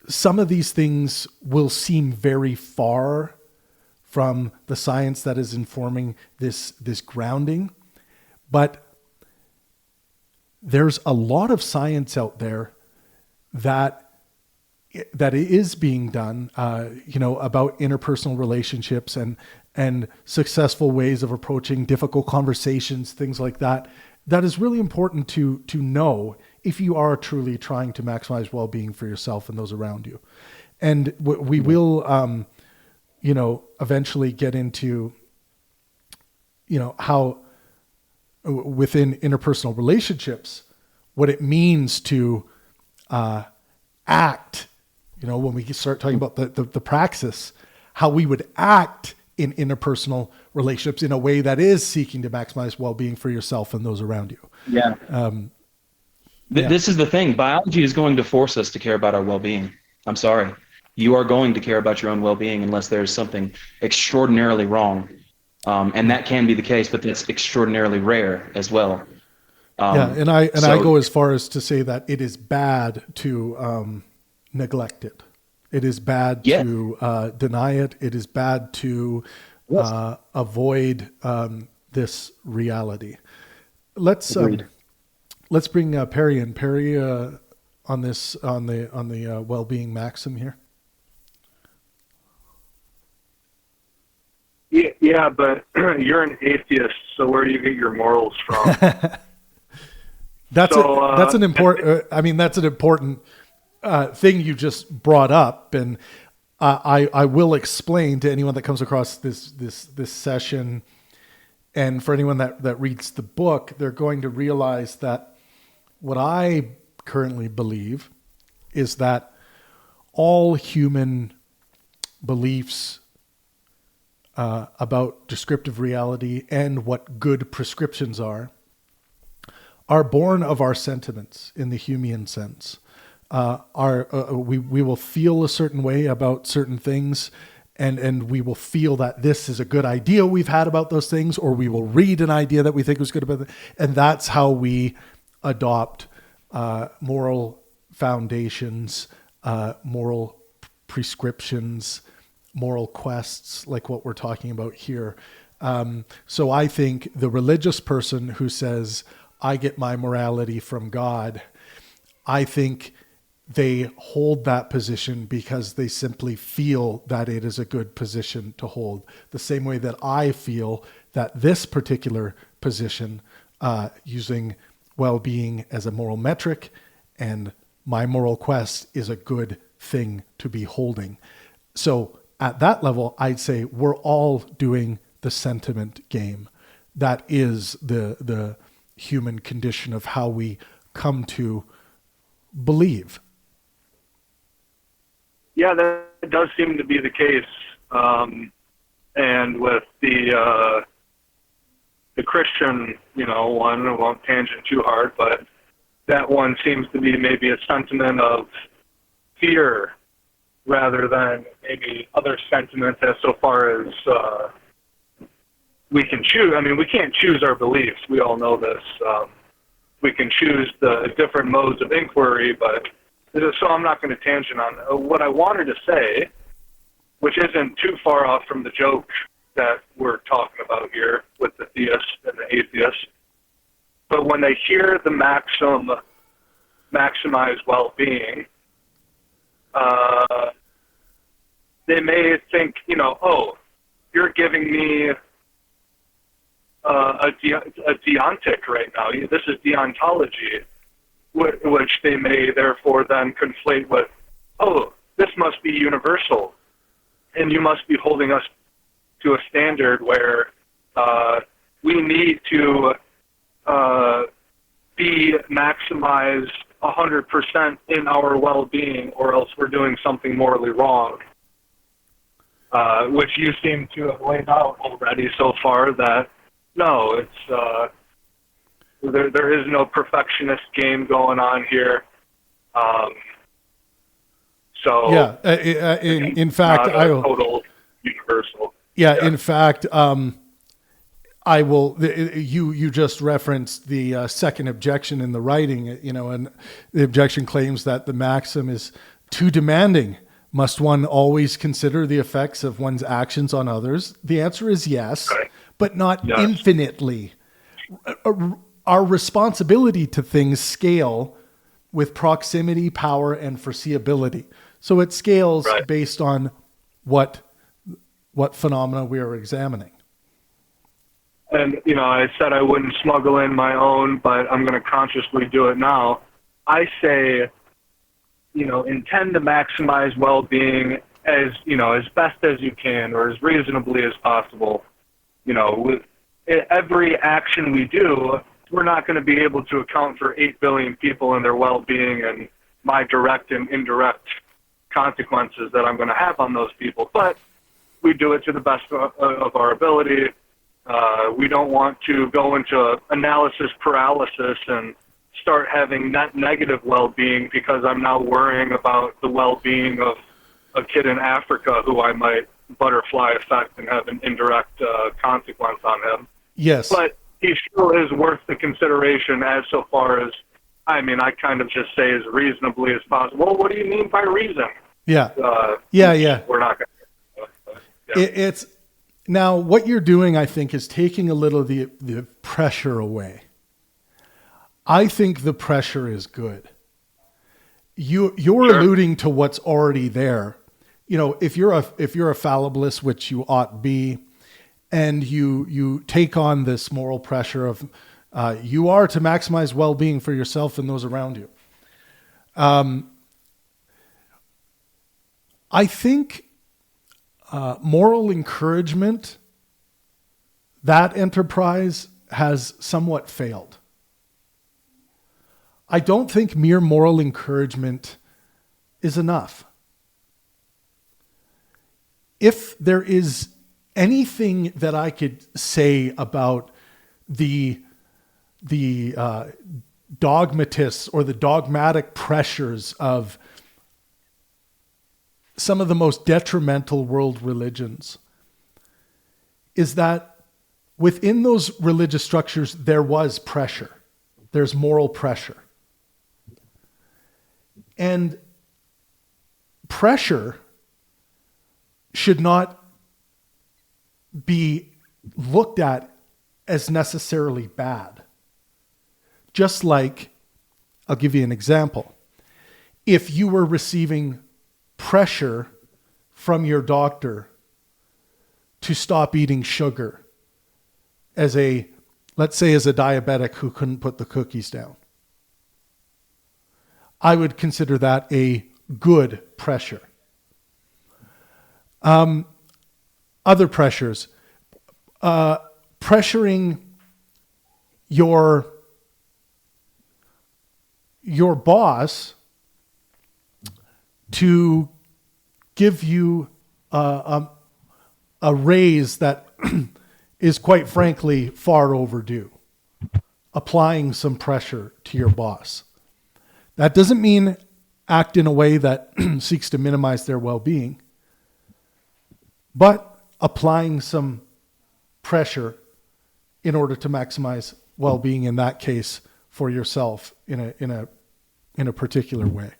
S1: some of these things will seem very far from the science that is informing this grounding, but there's a lot of science out there that is being done, about interpersonal relationships and successful ways of approaching difficult conversations, things like that. That is really important to know if you are truly trying to maximize well-being for yourself and those around you. And we will, eventually get into, how within interpersonal relationships, what it means to act, when we start talking about the praxis, how we would act in interpersonal relationships in a way that is seeking to maximize well-being for yourself and those around you.
S3: Yeah. This is the thing. Biology is going to force us to care about our well-being. I'm sorry. You are going to care about your own well-being unless there's something extraordinarily wrong. And that can be the case, but it's extraordinarily rare as well.
S1: I go as far as to say that it is bad to neglect it. It is bad to deny it. It is bad to avoid this reality. Let's bring Perry in. Perry, on the well-being maxim here.
S2: Yeah, but you're an atheist, so where do you get your morals from?
S1: That's an important thing you just brought up, and I will explain to anyone that comes across this session, and for anyone that reads the book, they're going to realize that what I currently believe is that all human beliefs about descriptive reality and what good prescriptions are born of our sentiments in the Humean sense. We will feel a certain way about certain things, and we will feel that this is a good idea we've had about those things, or we will read an idea that we think was good about it, and that's how we adopt moral foundations, moral prescriptions, moral quests, like what we're talking about here. So I think the religious person who says, I get my morality from God, I think they hold that position because they simply feel that it is a good position to hold. The same way that I feel that this particular position, using well-being as a moral metric and my moral quest, is a good thing to be holding. So at that level, I'd say we're all doing the sentiment game. That is the human condition of how we come to believe.
S2: Yeah, that does seem to be the case. And with the Christian, one, I won't tangent too hard, but that one seems to be maybe a sentiment of fear rather than maybe other sentiments as so far as we can choose. I mean, we can't choose our beliefs. We all know this. We can choose the different modes of inquiry, but so I'm not going to tangent on what I wanted to say, which isn't too far off from the joke that we're talking about here with the theist and the atheist. But when they hear the maxim, maximize well-being, they may think, oh, you're giving me a deontic right now. This is deontology, which they may therefore then conflate with, oh, this must be universal, and you must be holding us to a standard where we need to be maximized 100% in our well-being, or else we're doing something morally wrong. Which you seem to have laid out already so far that, no, it's there is no perfectionist game going on here. So
S1: yeah, in fact, I will
S2: total universal.
S1: Yeah, in fact, I will. You just referenced the second objection in the writing, and the objection claims that the maxim is too demanding. Must one always consider the effects of one's actions on others? The answer is yes, right. But not infinitely. Our responsibility to things scale with proximity, power, and foreseeability. So it scales based on what phenomena we are examining.
S2: And, I said I wouldn't smuggle in my own, but I'm going to consciously do it now. I say, intend to maximize well-being as best as you can, or as reasonably as possible. With every action we do, we're not going to be able to account for 8 billion people and their well-being and my direct and indirect consequences that I'm going to have on those people. But we do it to the best of our ability. We don't want to go into analysis paralysis and start having net negative well-being because I'm now worrying about the well-being of a kid in Africa who I might butterfly effect and have an indirect consequence on him.
S1: Yes.
S2: But he still is worth the consideration as so far as, I kind of just say as reasonably as possible. Well, what do you mean by reason?
S1: Yeah.
S2: Yeah. We're not going
S1: to. It's now what you're doing, I think, is taking a little of the pressure away. I think the pressure is good. You're alluding to what's already there. If you're a fallibilist, which you ought be, and you take on this moral pressure of you are to maximize well-being for yourself and those around you. I think moral encouragement, that enterprise has somewhat failed. I don't think mere moral encouragement is enough. If there is anything that I could say about the dogmatists or the dogmatic pressures of some of the most detrimental world religions, is that within those religious structures, there was pressure. There's moral pressure. And pressure should not be looked at as necessarily bad. Just like, I'll give you an example. If you were receiving pressure from your doctor to stop eating sugar let's say as a diabetic who couldn't put the cookies down, I would consider that a good pressure. Other pressures, pressuring your boss to give you a raise that is quite frankly far overdue. Applying some pressure to your boss. That doesn't mean act in a way that seeks to minimize their well-being, but applying some pressure in order to maximize well-being in that case for yourself in a particular way.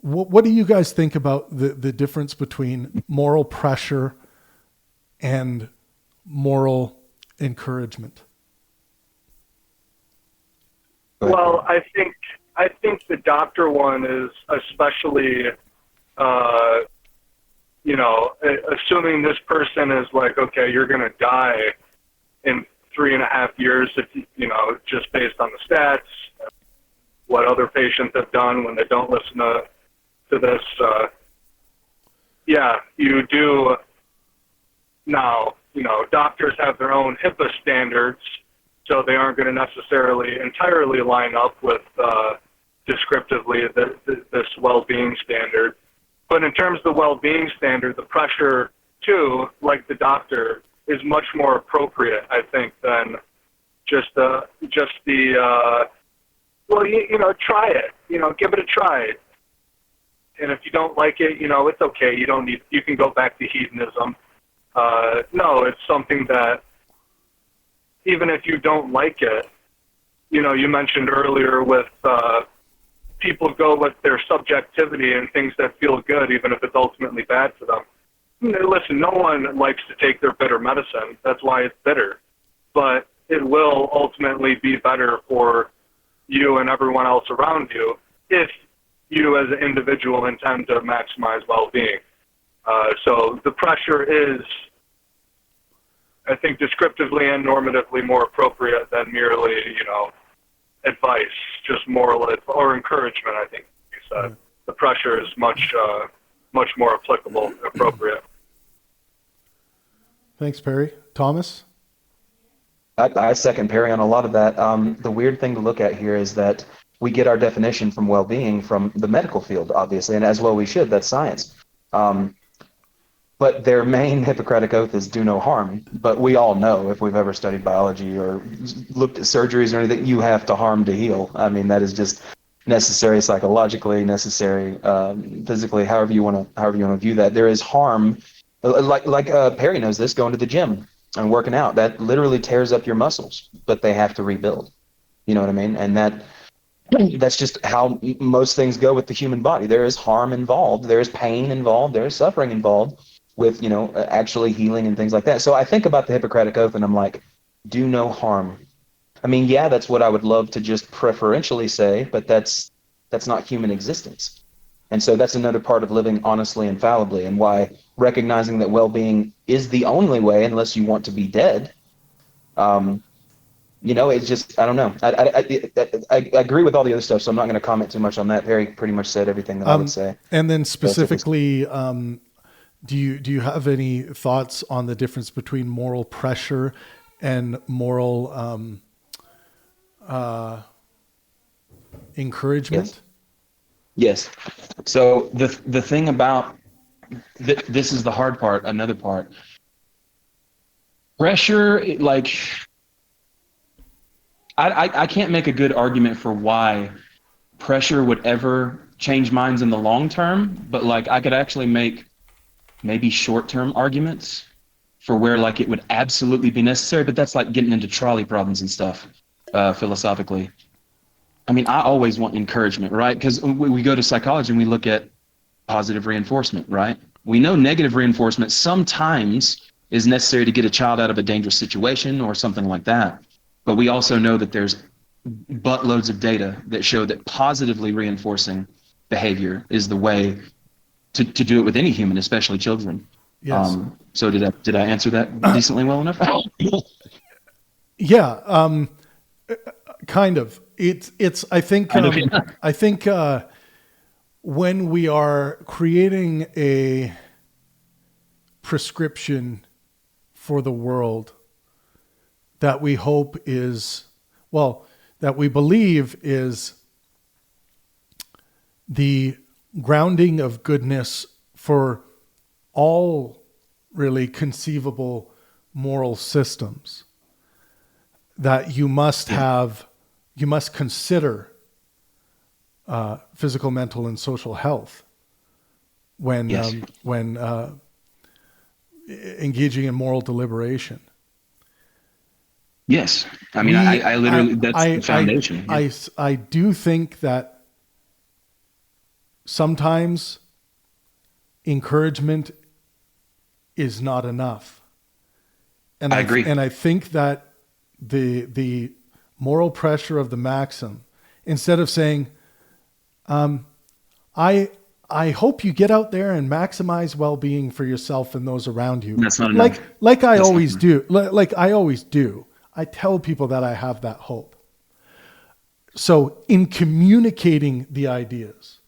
S1: what do you guys think about the difference between moral pressure and moral encouragement?
S2: Well, I think the doctor one is especially, assuming this person is like, okay, you're going to die in 3.5 years, if just based on the stats, what other patients have done when they don't listen to this. You do now. Doctors have their own HIPAA standards, so they aren't going to necessarily entirely line up with descriptively this well-being standard. But in terms of the well-being standard, the pressure too, like the doctor, is much more appropriate, I think, than just the try it, give it a try. And if you don't like it, it's okay. You can go back to hedonism. No, it's something that even if you don't like it, you mentioned earlier with people go with their subjectivity and things that feel good, even if it's ultimately bad for them. Listen, no one likes to take their bitter medicine. That's why it's bitter. But it will ultimately be better for you and everyone else around you if you as an individual intend to maximize well-being. So the pressure is, I think, descriptively and normatively more appropriate than merely, advice, just moral or encouragement, I think you said. Mm-hmm. The pressure is much more applicable and appropriate.
S1: Thanks, Perry. Thomas?
S4: I second Perry on a lot of that. The weird thing to look at here is that we get our definition from well-being from the medical field, obviously, and as well we should. That's science. But their main Hippocratic oath is do no harm. But we all know, if we've ever studied biology or looked at surgeries or anything, you have to harm to heal. I mean, that is just necessary psychologically, necessary physically, however you want to view that. There is harm, like Perry knows this, going to the gym and working out. That literally tears up your muscles, but they have to rebuild. You know what I mean? And that's just how most things go with the human body. There is harm involved. There is pain involved. There is suffering involved with, actually healing and things like that. So I think about the Hippocratic Oath and I'm like, do no harm. I mean, yeah, that's what I would love to just preferentially say, but that's not human existence. And so that's another part of living honestly and fallibly, and why recognizing that well-being is the only way unless you want to be dead. It's just, I don't know. I agree with all the other stuff, so I'm not going to comment too much on that. Perry pretty much said everything that I would say.
S1: And then specifically, do you have any thoughts on the difference between moral pressure and moral encouragement?
S3: Yes. So the thing about this is the hard part. Another part. Pressure, like I can't make a good argument for why pressure would ever change minds in the long term, but like I could actually make maybe short-term arguments for where like it would absolutely be necessary, but that's like getting into trolley problems and stuff philosophically. I mean, I always want encouragement, right? Because we go to psychology and we look at positive reinforcement, right? We know negative reinforcement sometimes is necessary to get a child out of a dangerous situation or something like that. But we also know that there's buttloads of data that show that positively reinforcing behavior is the way to do it with any human, especially children.
S1: Yes.
S3: So did I answer that decently well enough?
S1: Yeah. Kind of. It's. I think. I think when we are creating a prescription for the world that we hope is, that we believe is the grounding of goodness for all really conceivable moral systems, that you must consider physical, mental, and social health when engaging in moral deliberation.
S3: Yes. I mean, I literally, that's the foundation.
S1: I do think that sometimes encouragement is not enough. And
S3: I agree.
S1: And I think that the moral pressure of the maxim, instead of saying, I hope you get out there and maximize well-being for yourself and those around you.
S3: That's not enough.
S1: Like I always do. Like I always do. I tell people that I have that hope. So in communicating the ideas,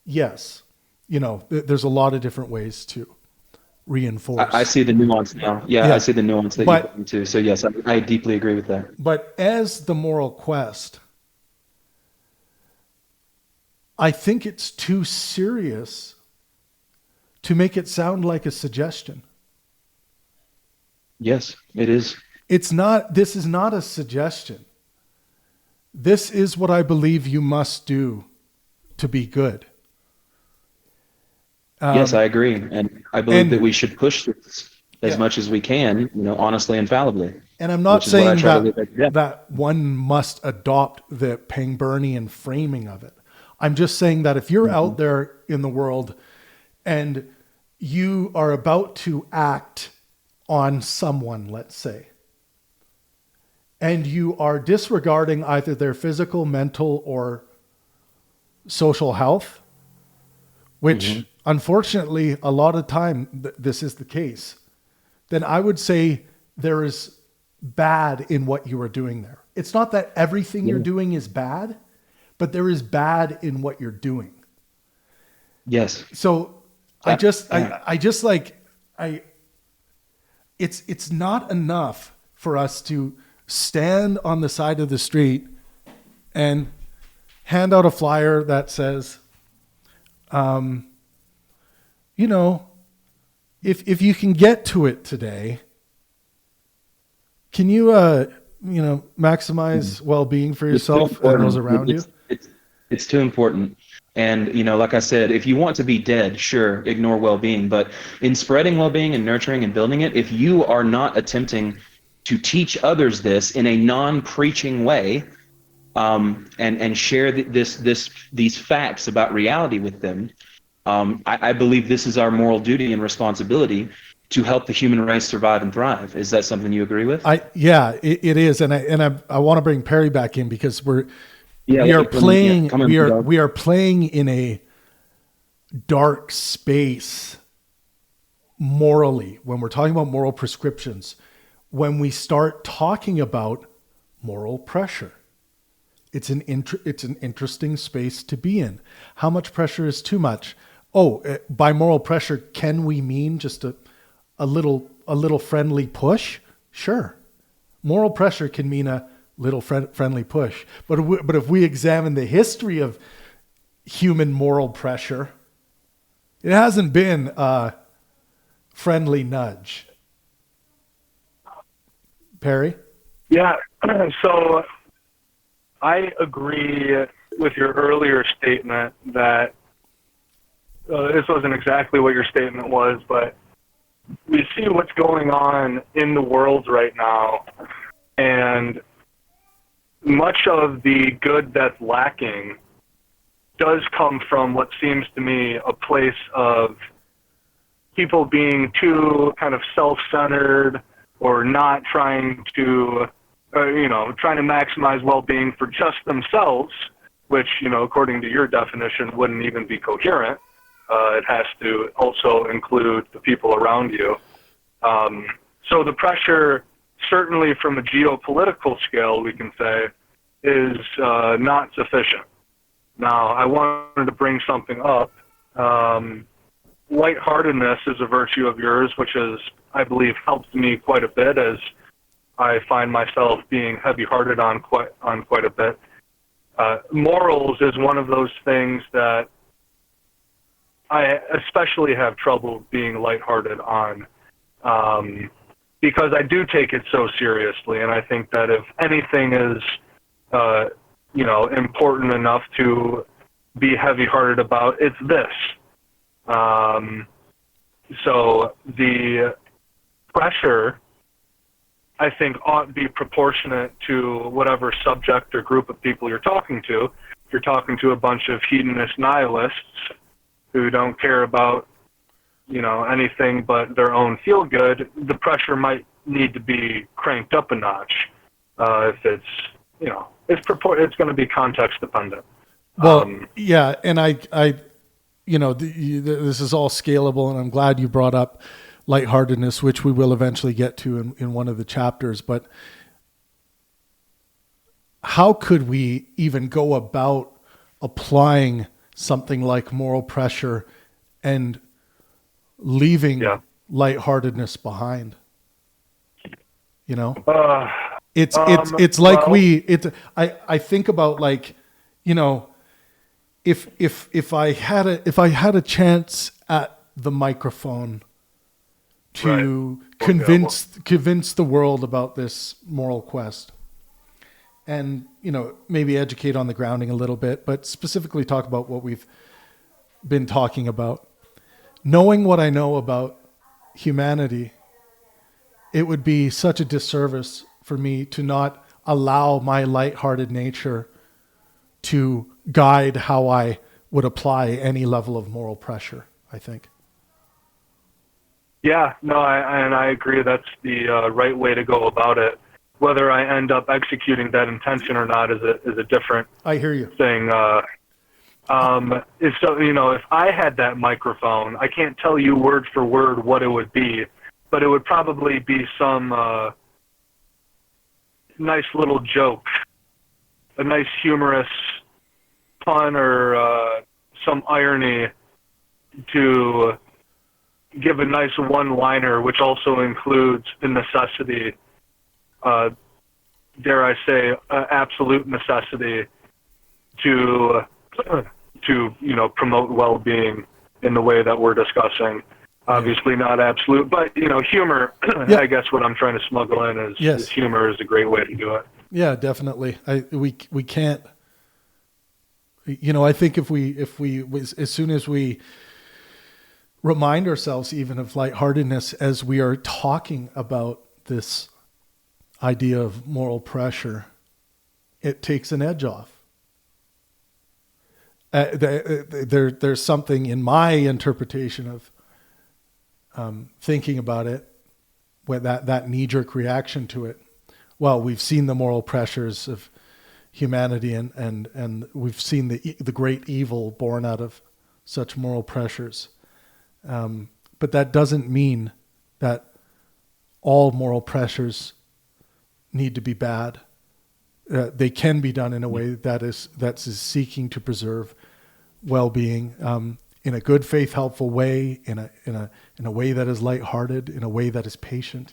S1: yes, there's a lot of different ways to reinforce.
S3: I see the nuance now. Yeah, I see the nuance that you're going to. So yes, I deeply agree with that.
S1: But as the moral quest, I think it's too serious to make it sound like a suggestion.
S3: Yes, it is.
S1: This is not a suggestion. This is what I believe you must do to be good.
S3: Yes, I agree. And I believe that we should push this as much as we can, honestly and fallibly.
S1: And I'm not saying that one must adopt the Pangburnian framing of it. I'm just saying that if you're out there in the world and you are about to act on someone, let's say, and you are disregarding either their physical, mental, or social health, which unfortunately a lot of time this is the case, then I would say there is bad in what you are doing there. It's not that everything you're doing is bad, but there is bad in what you're doing.
S3: Yes.
S1: So it's not enough for us to stand on the side of the street and hand out a flyer that says, if you can get to it today, can you, maximize well-being for yourself and those around you?
S3: It's too important. And, like I said, if you want to be dead, sure, ignore well-being. But in spreading well-being and nurturing and building it, if you are not attempting to teach others this in a non-preaching way, and share these facts about reality with them, I believe this is our moral duty and responsibility to help the human race survive and thrive. Is that something you agree with?
S1: It is. And I want to bring Perry back in because we are playing in a dark space morally when we're talking about moral prescriptions, when we start talking about moral pressure. It's an interesting space to be in. How much pressure is too much? By moral pressure, can we mean just a little friendly push? Sure. Moral pressure can mean a little friendly push. But if we examine the history of human moral pressure, it hasn't been a friendly nudge. Perry?
S2: Yeah. So I agree with your earlier statement that this wasn't exactly what your statement was, but we see what's going on in the world right now, and much of the good that's lacking does come from what seems to me a place of people being too kind of self-centered or not trying to trying to maximize well-being for just themselves, which, according to your definition, wouldn't even be coherent. It has to also include the people around you. So the pressure, certainly from a geopolitical scale, we can say, is not sufficient. Now, I wanted to bring something up. Lightheartedness is a virtue of yours, which has, I believe, helped me quite a bit as I find myself being heavy-hearted on quite a bit. Morals is one of those things that I especially have trouble being lighthearted on, because I do take it so seriously, and I think that if anything is, important enough to be heavy-hearted about, it's this. So the pressure, I think, ought to be proportionate to whatever subject or group of people you're talking to. If you're talking to a bunch of hedonist nihilists, who don't care about, anything but their own feel good, the pressure might need to be cranked up a notch. If it's, it's going to be context dependent.
S1: Well, yeah. And this is all scalable, and I'm glad you brought up lightheartedness, which we will eventually get to in one of the chapters. But how could we even go about applying something like moral pressure and leaving lightheartedness behind? It's like I think about, like, if I had a chance at the microphone to convince the world about this moral quest, and maybe educate on the grounding a little bit, but specifically talk about what we've been talking about, knowing what I know about humanity, it would be such a disservice for me to not allow my lighthearted nature to guide how I would apply any level of moral pressure, I think.
S2: Yeah, no, I agree. That's the right way to go about it. Whether I end up executing that intention or not is a different
S1: I hear you.
S2: thing. If I had that microphone, I can't tell you word for word what it would be, but it would probably be some nice little joke, a nice humorous pun, or some irony to give a nice one-liner, which also includes the necessity, dare I say, absolute necessity to promote well-being in the way that we're discussing. Obviously not absolute, but humor.
S1: Yeah.
S2: I guess what I'm trying to smuggle in is humor is a great way to do it.
S1: Yeah, definitely. We can't. I think if we as soon as we remind ourselves even of lightheartedness as we are talking about this idea of moral pressure, it takes an edge off. There's something in my interpretation of thinking about it, with that knee-jerk reaction to it. Well, we've seen the moral pressures of humanity, and we've seen the great evil born out of such moral pressures. But that doesn't mean that all moral pressures need to be bad. They can be done in a way that's seeking to preserve well-being, in a good faith, helpful way, in a way that is lighthearted, in a way that is patient.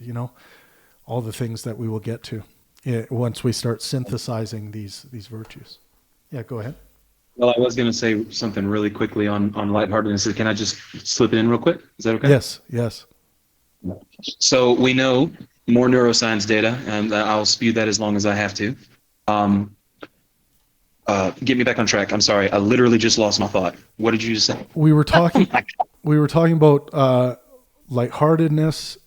S1: All the things that we will get to once we start synthesizing these virtues. Yeah, go ahead.
S3: Well, I was going to say something really quickly on lightheartedness. Can I just slip it in real quick? Is that okay?
S1: Yes.
S3: So we know more neuroscience data, and I'll spew that as long as I have to. Get me back on track. I'm sorry. I literally just lost my thought. What did you just say?
S1: We were talking about lightheartedness.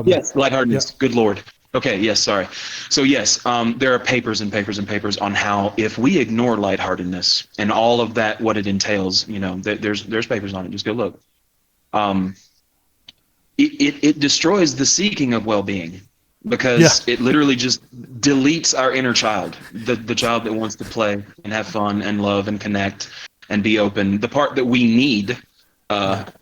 S3: Yes, lightheartedness. Yeah. Good Lord. Okay. Yes. Sorry. So yes, there are papers and papers and papers on how if we ignore lightheartedness and all of that, what it entails, there's papers on it. Just go look. It destroys the seeking of well-being, because it literally just deletes our inner child, the child that wants to play and have fun and love and connect and be open, the part that we need, to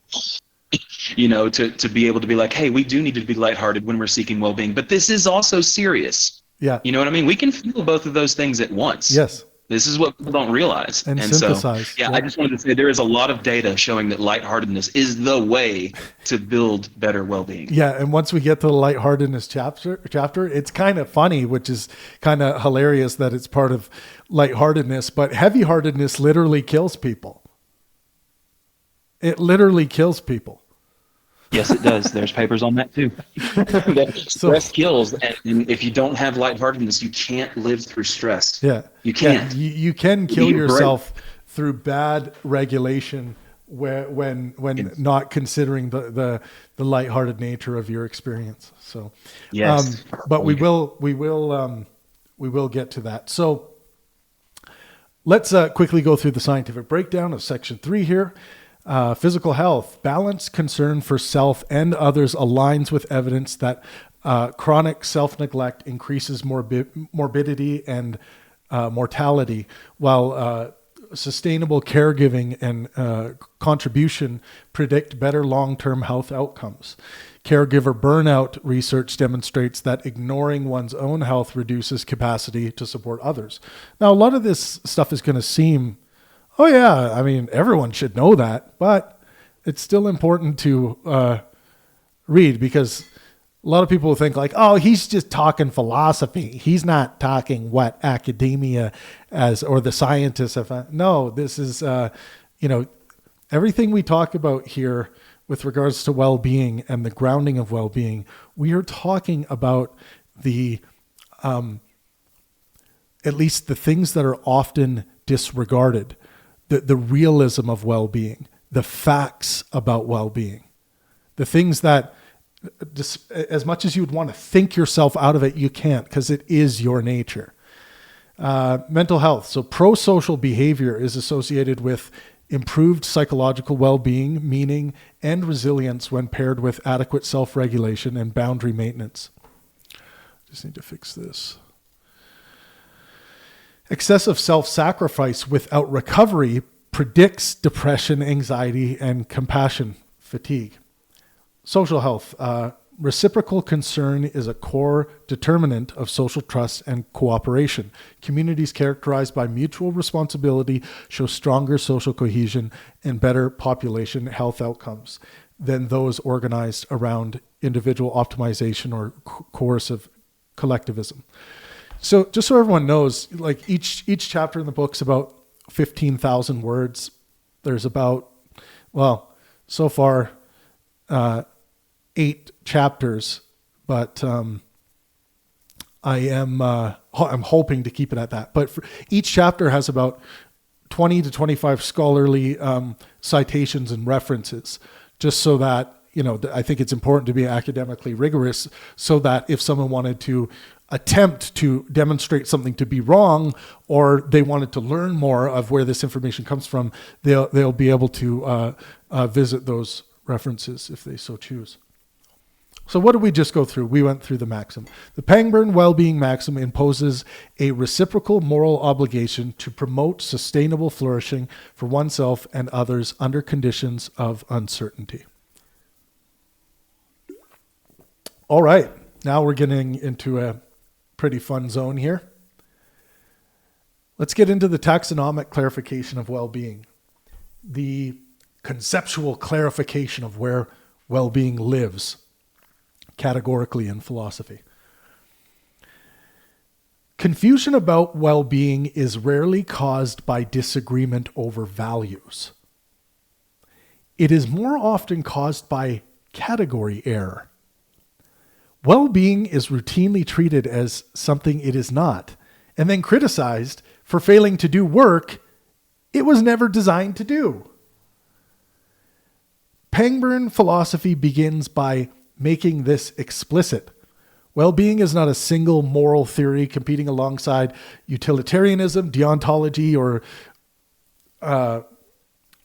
S3: be able to be like, hey, we do need to be lighthearted when we're seeking well-being, but this is also serious. Yeah. You know what I mean? We can feel both of those things at once.
S1: Yes.
S3: This is what people don't realize.
S1: And synthesize.
S3: So, I just wanted to say there is a lot of data showing that lightheartedness is the way to build better well-being.
S1: Yeah, and once we get to the lightheartedness chapter, it's kind of funny, which is kind of hilarious that it's part of lightheartedness, but heavy-heartedness literally kills people. It literally kills people.
S3: Yes, it does. There's papers on that too. Stress kills, and if you don't have lightheartedness, you can't live through stress.
S1: Yeah,
S3: you can't.
S1: Yeah. You can kill yourself through bad regulation, when not considering the lighthearted nature of your experience. So,
S3: yes,
S1: but we will get to that. So let's quickly go through the scientific breakdown of section 3 here. Physical health, balanced concern for self and others aligns with evidence that chronic self-neglect increases morbidity and mortality, while sustainable caregiving and contribution predict better long-term health outcomes. Caregiver burnout research demonstrates that ignoring one's own health reduces capacity to support others. Now, a lot of this stuff is going to seem, oh yeah, I mean, everyone should know that, but it's still important to read, because a lot of people will think like, oh, he's just talking philosophy. He's not talking what academia or the scientists have. No, this is, everything we talk about here with regards to well-being and the grounding of well-being, we are talking about the, at least the things that are often disregarded, the realism of well-being, the facts about well-being, the things that, as much as you would want to think yourself out of it, you can't, because it is your nature. Mental health. So pro-social behavior is associated with improved psychological well-being, meaning, and resilience when paired with adequate self-regulation and boundary maintenance. Just need to fix this. Excessive self-sacrifice without recovery predicts depression, anxiety, and compassion fatigue. Social health. Reciprocal concern is a core determinant of social trust and cooperation. Communities characterized by mutual responsibility show stronger social cohesion and better population health outcomes than those organized around individual optimization or coercive collectivism. So just so everyone knows, like each chapter in the book's about 15,000 words. There's about, well, so far, 8 chapters, but I'm hoping to keep it at that. But each chapter has about 20 to 25 scholarly citations and references, just so that, I think it's important to be academically rigorous, so that if someone wanted to attempt to demonstrate something to be wrong, or they wanted to learn more of where this information comes from, they'll be able to visit those references if they so choose. So what did we just go through? We went through the maxim. The Pangburn well-being maxim imposes a reciprocal moral obligation to promote sustainable flourishing for oneself and others under conditions of uncertainty. All right, now we're getting into a pretty fun zone here. Let's get into the taxonomic clarification of well-being, the conceptual clarification of where well-being lives categorically in philosophy. Confusion about well-being is rarely caused by disagreement over values. It is more often caused by category error. Well-being is routinely treated as something it is not, and then criticized for failing to do work it was never designed to do. Pangburn philosophy begins by making this explicit. Well-being is not a single moral theory competing alongside utilitarianism, deontology,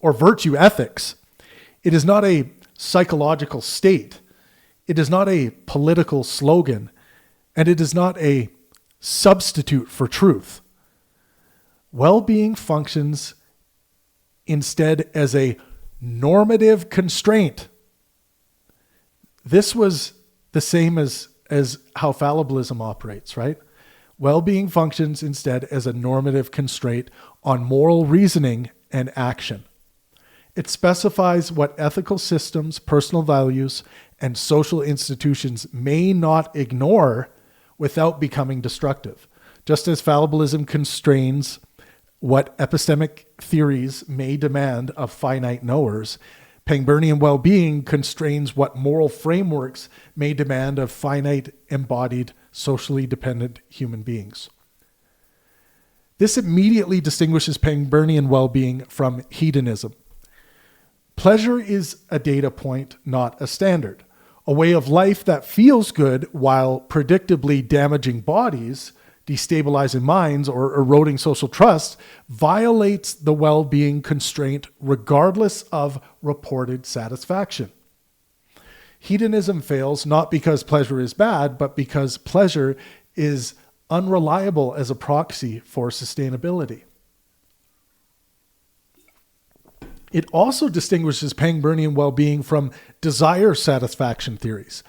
S1: or virtue ethics. It is not a psychological state. It is not a political slogan, and it is not a substitute for truth. Well-being functions instead as a normative constraint. This was the same as how fallibilism operates, right? Well-being functions instead as a normative constraint on moral reasoning and action. It specifies what ethical systems, personal values, and social institutions may not ignore without becoming destructive. Just as fallibilism constrains what epistemic theories may demand of finite knowers, Pangburnian well-being constrains what moral frameworks may demand of finite, embodied, socially dependent human beings. This immediately distinguishes Pangburnian well-being from hedonism. Pleasure is a data point, not a standard. A way of life that feels good while predictably damaging bodies destabilizing minds or eroding social trust, violates the well-being constraint regardless of reported satisfaction. Hedonism fails not because pleasure is bad, but because pleasure is unreliable as a proxy for sustainability. It also distinguishes Pangburnian well-being from desire satisfaction theories.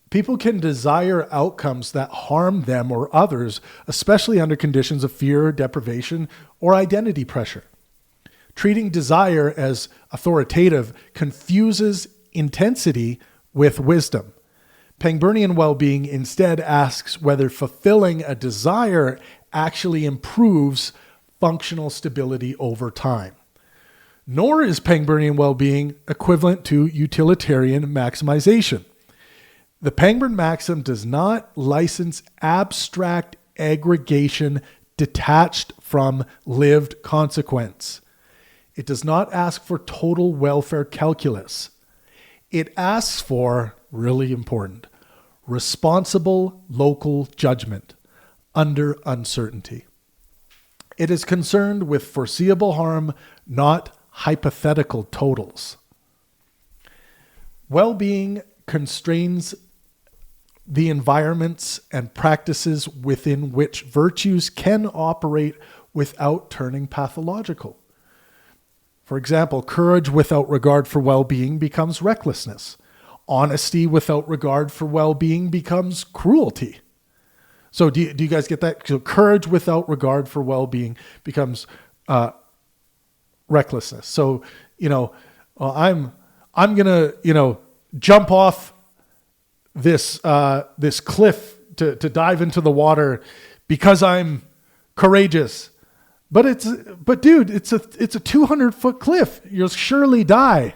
S1: People can desire outcomes that harm them or others, especially under conditions of fear, deprivation, or identity pressure. Treating desire as authoritative confuses intensity with wisdom. Pangburnian well-being instead asks whether fulfilling a desire actually improves functional stability over time. Nor is Pangburnian well-being equivalent to utilitarian maximization. The Pangburn maxim does not license abstract aggregation detached from lived consequence. It does not ask for total welfare calculus. It asks for, really important, responsible local judgment under uncertainty. It is concerned with foreseeable harm, not hypothetical totals. Well-being constrains the environments and practices within which virtues can operate without turning pathological. For example, courage without regard for well-being becomes recklessness. Honesty without regard for well-being becomes cruelty. So do you guys get that? So courage without regard for well-being becomes recklessness. So, I'm gonna, jump off this cliff to dive into the water because I'm courageous. But dude, it's a 200-foot cliff. You'll surely die.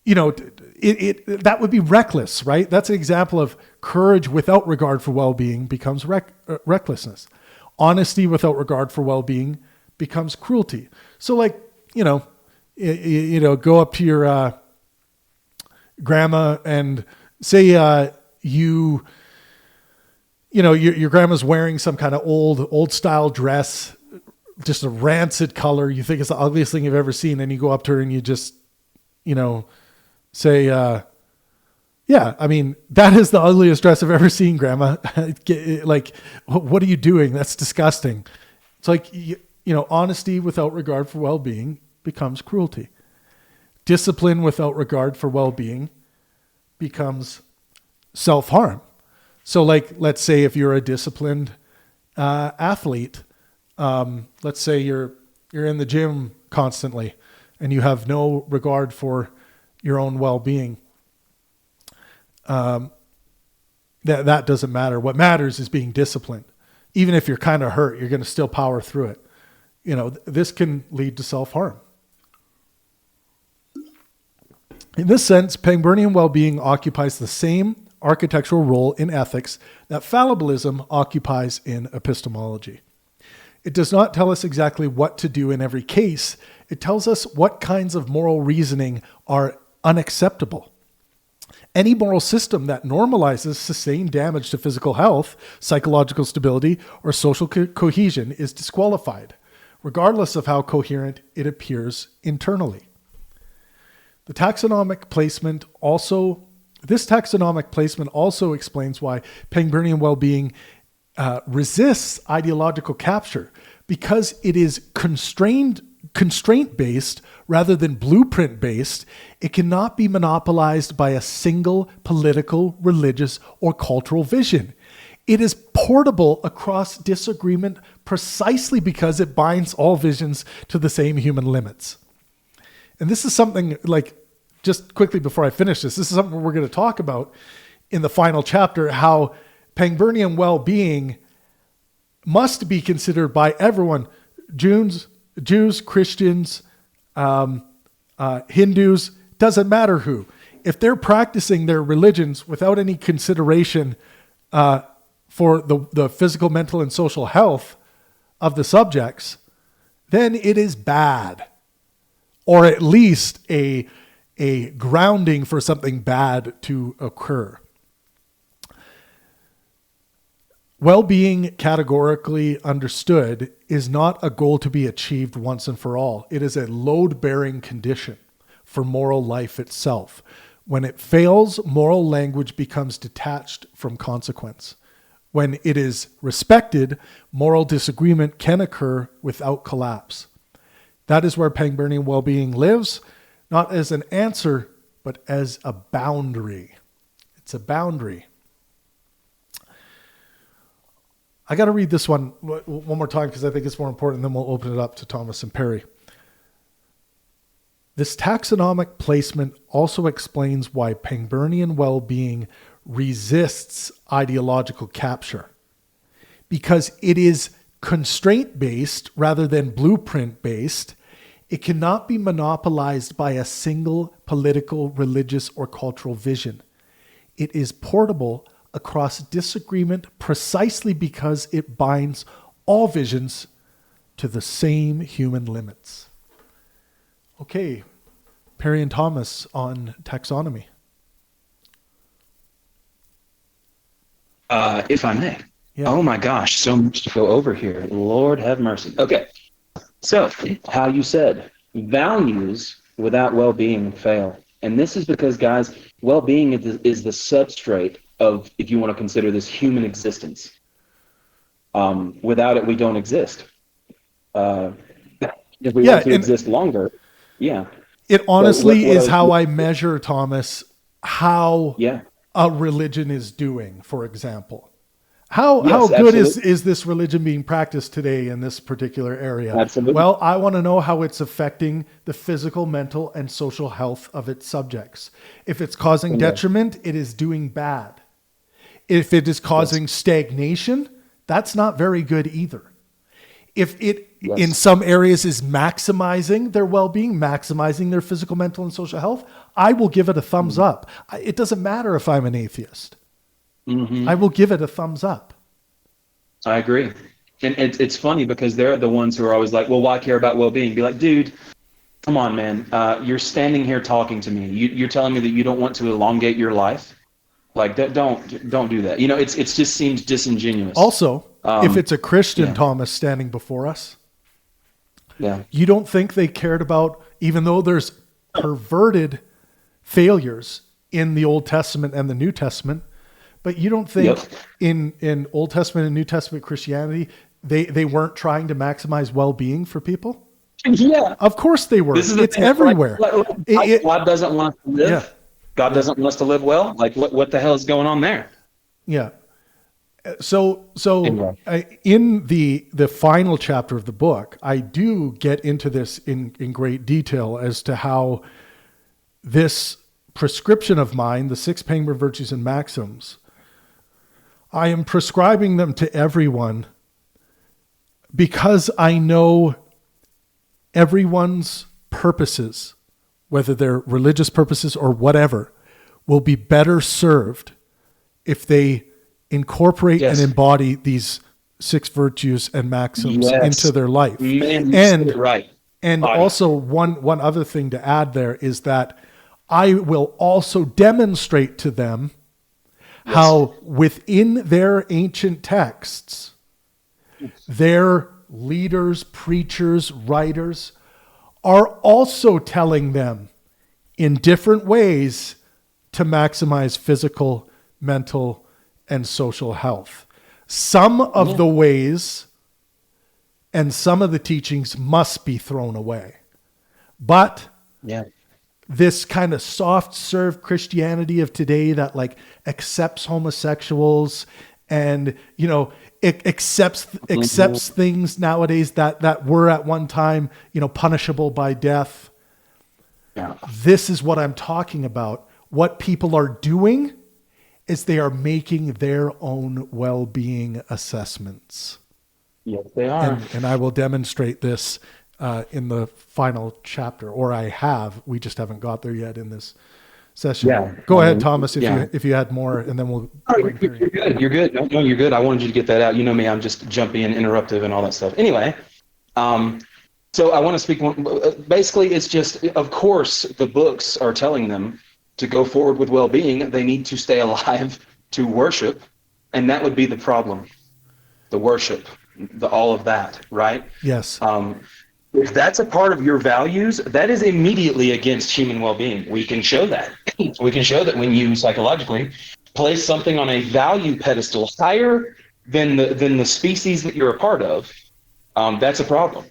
S1: That would be reckless, right? That's an example of courage without regard for well-being becomes recklessness. Honesty without regard for well-being becomes cruelty. So go up to your grandma and say your grandma's wearing some kind of old style dress, just a rancid color. You think it's the ugliest thing you've ever seen, and you go up to her and you just say, that is the ugliest dress I've ever seen, Grandma. Like, what are you doing? That's disgusting. It's like, honesty without regard for well-being becomes cruelty. Discipline without regard for well-being becomes self-harm. So let's say if you're a disciplined athlete, let's say you're in the gym constantly and you have no regard for your own well-being. That doesn't matter. What matters is being disciplined. Even if you're kind of hurt, you're going to still power through it. This can lead to self-harm. In this sense, Pangburnian well-being occupies the same architectural role in ethics that fallibilism occupies in epistemology. It does not tell us exactly what to do in every case. It tells us what kinds of moral reasoning are unacceptable. Any moral system that normalizes sustained damage to physical health, psychological stability, or social cohesion is disqualified, regardless of how coherent it appears internally. This taxonomic placement also explains why Pangburnian well-being resists ideological capture, because it is constraint-based rather than blueprint-based. It cannot be monopolized by a single political, religious, or cultural vision. It is portable across disagreement precisely because it binds all visions to the same human limits. And this is something, just quickly before I finish this is something we're going to talk about in the final chapter, how Pangburnian well-being must be considered by everyone, Jews, Christians, Hindus, doesn't matter who. If they're practicing their religions without any consideration for the physical, mental, and social health of the subjects, then it is bad, or at least a grounding for something bad to occur. Well-being, categorically understood, is not a goal to be achieved once and for all. It is a load-bearing condition for moral life itself. When it fails, moral language becomes detached from consequence. When it is respected, moral disagreement can occur without collapse. That is where Pangburnian well-being lives, not as an answer, but as a boundary. It's a boundary. I got to read this one more time because I think it's more important, and then we'll open it up to Thomas and Perry. This taxonomic placement also explains why Pangburnian well-being resists ideological capture, because it is constraint-based rather than blueprint-based. It cannot be monopolized by a single political, religious, or cultural vision. It is portable across disagreement precisely because it binds all visions to the same human limits. Okay, Perry and Thomas on taxonomy.
S3: If I may.
S1: Yeah.
S3: Oh my gosh, so much to go over here. Lord have mercy. Okay, so how you said, values without well-being fail. And this is because, guys, well-being is the substrate of, if you want to consider this, human existence. Without it, we don't exist. If we want to exist longer, yeah.
S1: It honestly is how I measure, Thomas, how a religion is doing, for example. How good is this religion being practiced today in this particular area?
S3: Absolutely.
S1: Well, I want to know how it's affecting the physical, mental, and social health of its subjects. If it's causing detriment, it is doing bad. If it is causing stagnation, that's not very good either. If it, in some areas, is maximizing their well-being, maximizing their physical, mental, and social health, I will give it a thumbs up. It doesn't matter if I'm an atheist. I will give it a thumbs up.
S3: I agree. And it's funny because they're the ones who are always like, well, why care about well-being? Be like, dude, come on, man. You're standing here talking to me. You're telling me that you don't want to elongate your life? Like, don't do that. You know, it just seems disingenuous.
S1: Also, if it's a Christian, Thomas, standing before us, you don't think they cared about, even though there's perverted failures in the Old Testament and the New Testament, but you don't think in Old Testament and New Testament Christianity, they weren't trying to maximize well-being for people?
S3: Yeah.
S1: Of course they were. It's everywhere.
S3: God doesn't want us to live. Yeah. God doesn't want us to live well. Like, what the hell is going on there?
S1: Yeah. So in the final chapter of the book, I do get into this in great detail as to how this prescription of mine, the 6 Pangburn Virtues and Maxims, I am prescribing them to everyone because I know everyone's purposes, whether they're religious purposes or whatever, will be better served if they incorporate and embody these 6 virtues and maxims into their life. And also one other thing to add there is that I will also demonstrate to them how within their ancient texts, their leaders, preachers, writers are also telling them in different ways to maximize physical, mental, and social health. Some of the ways and some of the teachings must be thrown away. But this kind of soft serve Christianity of today that like accepts homosexuals and, you know, it accepts things nowadays that were at one time, you know, punishable by death. This is what I'm talking about. What people are doing is they are making their own well-being assessments.
S3: Yes, they are.
S1: And I will demonstrate this in the final chapter, or I have. We just haven't got there yet in this session. Go ahead, Thomas, if you had more, and then we'll.
S3: You're good. You're good. No, you're good. I wanted you to get that out. You know me. I'm just jumpy and interruptive and all that stuff. Anyway, so I want to speak. Basically, it's just, of course, the books are telling them to go forward with well-being. They need to stay alive to worship, and that would be the problem. the worship, all of that, right?
S1: Yes.
S3: If that's a part of your values, that is immediately against human well-being. We can show that. We can show that when you psychologically place something on a value pedestal higher than the species that you're a part of, that's a problem.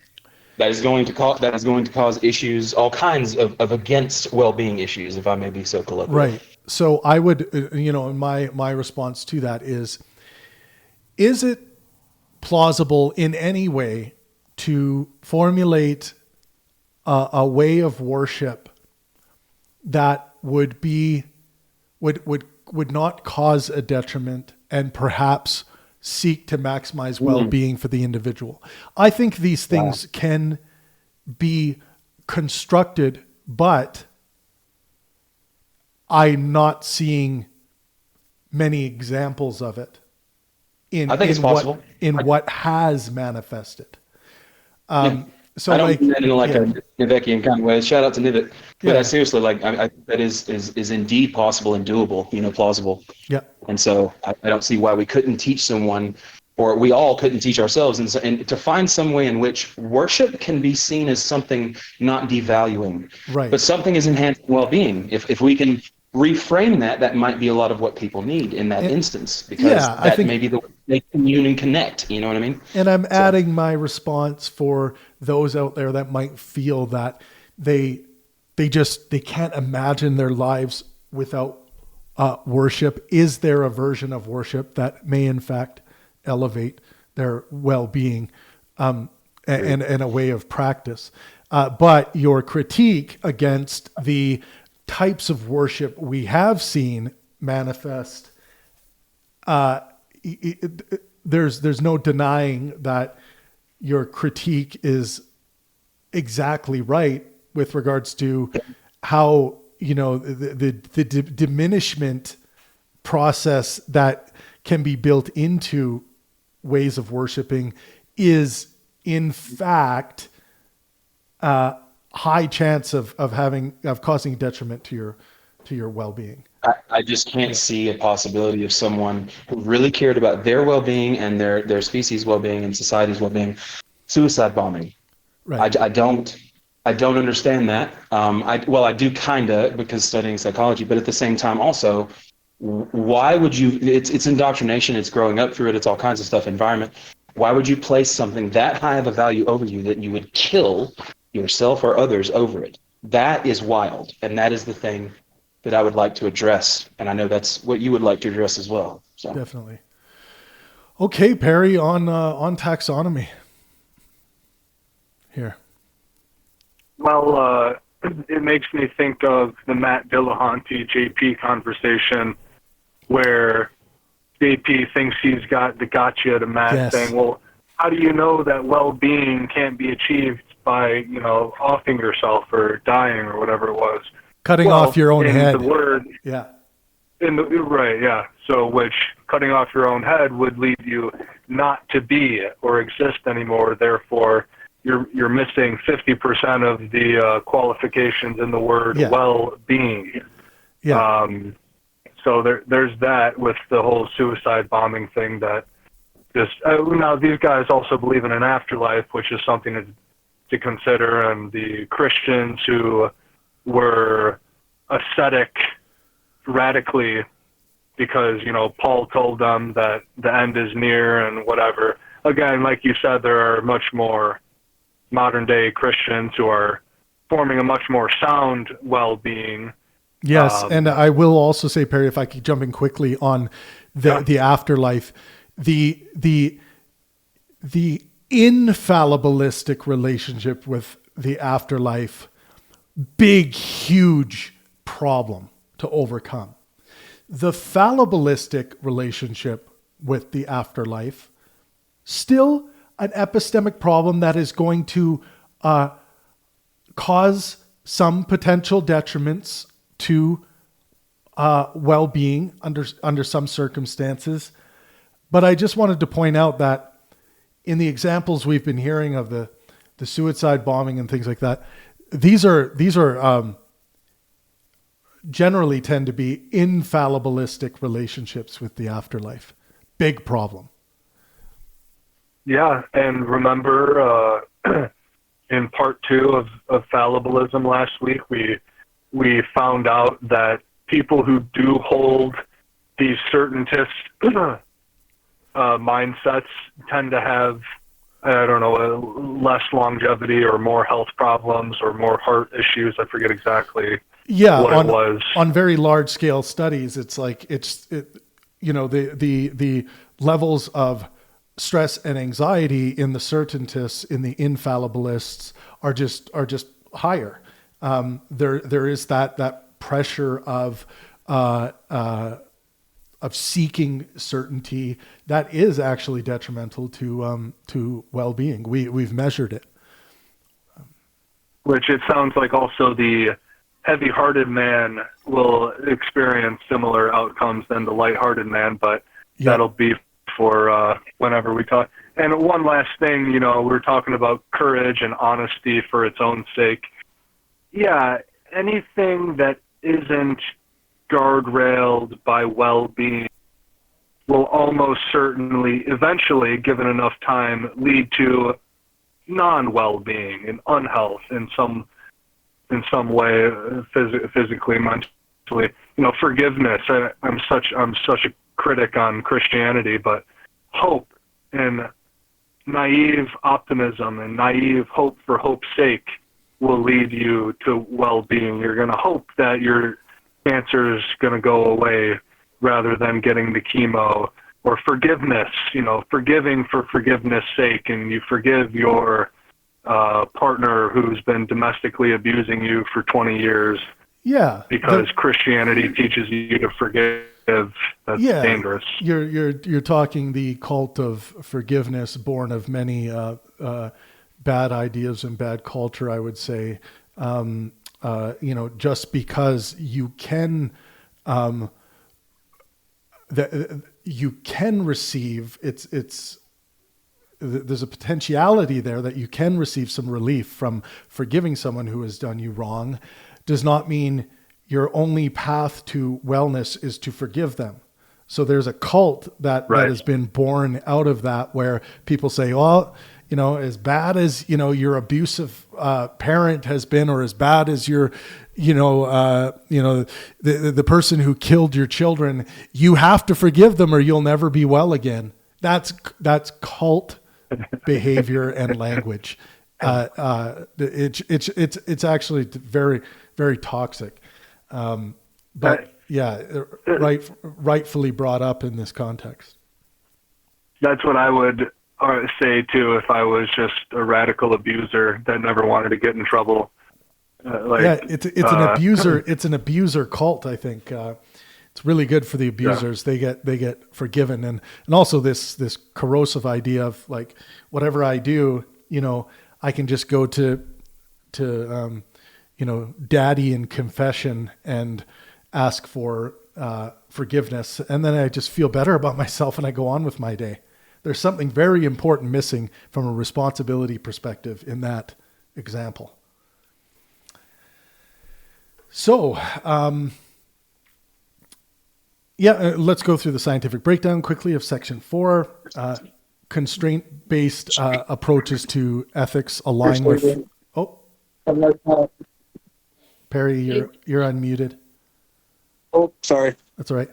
S3: That is going to cause issues, all kinds of against well-being issues, if I may be so colloquial.
S1: Right. So I would, my response to that is it plausible in any way to formulate a way of worship that would not cause a detriment and perhaps seek to maximize well-being for the individual? I think these things can be constructed, but I'm not seeing many examples of it in what has manifested. So
S3: I don't mean that in like a Nivekian kind of way. Shout out to Nivek, but I seriously I that is indeed possible and doable. Plausible.
S1: Yeah.
S3: And so I don't see why we couldn't teach someone, or we all couldn't teach ourselves, and to find some way in which worship can be seen as something not devaluing,
S1: right,
S3: but something is enhancing well-being. If we can reframe that might be a lot of what people need in that instance, because I think may be the way they commune and connect. You know what I mean?
S1: And I'm adding my response for those out there that might feel that they can't imagine their lives without worship. Is there a version of worship that may in fact elevate their well-being and a way of practice? But your critique against the types of worship we have seen manifest, there's no denying that your critique is exactly right with regards to how the diminishment process that can be built into ways of worshiping is in fact high chance of causing detriment to your well-being.
S3: I just can't see a possibility of someone who really cared about their well-being and their species' well-being and society's well-being suicide bombing.
S1: Right.
S3: I don't understand that. I do kinda, because studying psychology, but at the same time also, why would you? It's indoctrination. It's growing up through it. It's all kinds of stuff. Environment. Why would you place something that high of a value over you that you would kill yourself or others over it? That is wild, and that is the thing that I would like to address, and I know that's what you would like to address as well. So.
S1: Definitely. Okay, Perry, on taxonomy. Here.
S2: Well, it makes me think of the Matt Dillahunty JP conversation, where JP thinks he's got the gotcha to Matt, saying, "Well, how do you know that well-being can't be achieved by offing yourself or dying or whatever it was?"
S1: Cutting off your own head.
S2: The word, So, which cutting off your own head would lead you not to be or exist anymore. Therefore, you're missing 50% of the qualifications in the word well-being. Yeah. So there's that with the whole suicide bombing thing. That just now these guys also believe in an afterlife, which is something to consider. And the Christians who were ascetic radically because, Paul told them that the end is near and whatever. Again, like you said, there are much more modern day Christians who are forming a much more sound well-being.
S1: Yes. And I will also say, Perry, if I keep jumping quickly on the afterlife, the infallibilistic relationship with the afterlife, big, huge problem to overcome. The fallibilistic relationship with the afterlife, still an epistemic problem that is going to cause some potential detriments to well-being under some circumstances. But I just wanted to point out that in the examples we've been hearing of the suicide bombing and things like that, these are generally tend to be infallibilistic relationships with the afterlife. Big problem.
S2: Yeah, and remember in part 2 of fallibilism last week, we found out that people who do hold these certaintist mindsets tend to have, I don't know, less longevity or more health problems or more heart issues. I forget exactly what it was.
S1: On very large scale studies, it's like the levels of stress and anxiety in the certaintists, in the infallibilists, are just higher. There is that pressure of seeking certainty that is actually detrimental to well-being. We've measured it.
S2: Which it sounds like also the heavy-hearted man will experience similar outcomes than the light-hearted man, but that'll be for whenever we talk. And one last thing, we're talking about courage and honesty for its own sake. Yeah, anything that isn't guardrailed by well-being will almost certainly, eventually, given enough time, lead to non-well-being and unhealth in some way, physically, mentally. Forgiveness. I'm such a critic on Christianity, but hope and naive optimism and naive hope for hope's sake will lead you to well-being. You're going to hope that your cancer is going to go away rather than getting the chemo. Or forgiveness, forgiving for forgiveness' sake, and you forgive your partner who's been domestically abusing you for 20 years.
S1: Yeah,
S2: because Christianity teaches you to forgive. That's dangerous.
S1: You're talking the cult of forgiveness, born of many bad ideas and bad culture, I would say. Just because you can receive, there's a potentiality there that you can receive some relief from forgiving someone who has done you wrong, does not mean your only path to wellness is to forgive them. So there's a cult that has been born out of that, where people say, well, as bad as, your abusive parent has been, or as bad as your, the person who killed your children, you have to forgive them or you'll never be well again. That's cult behavior and language. It's actually very, very toxic. Rightfully brought up in this context.
S2: That's what I would say too if I was just a radical abuser that never wanted to get in trouble.
S1: It's an abuser. It's an abuser cult. I think it's really good for the abusers. Yeah. They get forgiven, and also this corrosive idea of like, whatever I do, I can just go to daddy in confession and ask for forgiveness, and then I just feel better about myself and I go on with my day. There's something very important missing from a responsibility perspective in that example. So, let's go through the scientific breakdown quickly of section 4. Constraint-based approaches to ethics align with... Oh, Perry, you're unmuted.
S5: Oh, sorry.
S1: That's all right.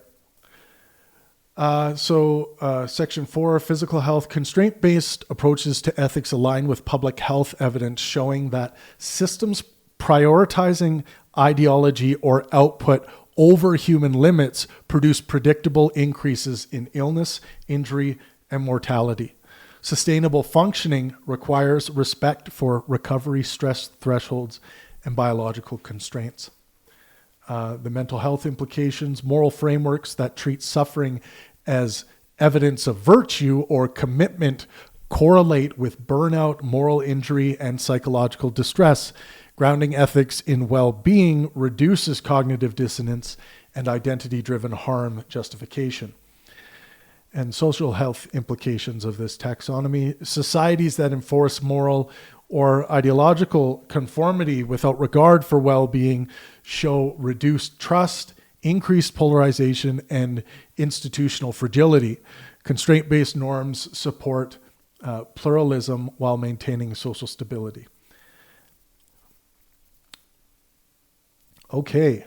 S1: Section 4, physical health. Constraint-based approaches to ethics align with public health evidence showing that systems prioritizing ideology or output over human limits produce predictable increases in illness, injury, and mortality. Sustainable functioning requires respect for recovery, stress thresholds, and biological constraints. The mental health implications, moral frameworks that treat suffering as evidence of virtue or commitment correlate with burnout, moral injury, and psychological distress. Grounding ethics in well-being reduces cognitive dissonance and identity-driven harm justification. And social health implications of this taxonomy. Societies that enforce moral or ideological conformity without regard for well-being show reduced trust, increased polarization, and institutional fragility. Constraint-based norms support pluralism while maintaining social stability. Okay,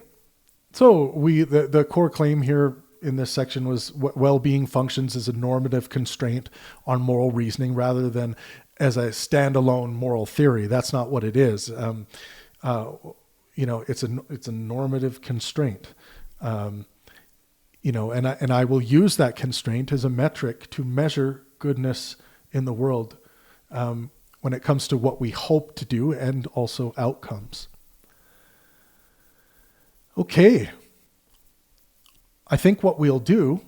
S1: so the core claim here in this section was well-being functions as a normative constraint on moral reasoning rather than as a standalone moral theory. That's not what it is. It's a normative constraint. And I will use that constraint as a metric to measure goodness in the world when it comes to what we hope to do and also outcomes. Okay. I think what we'll do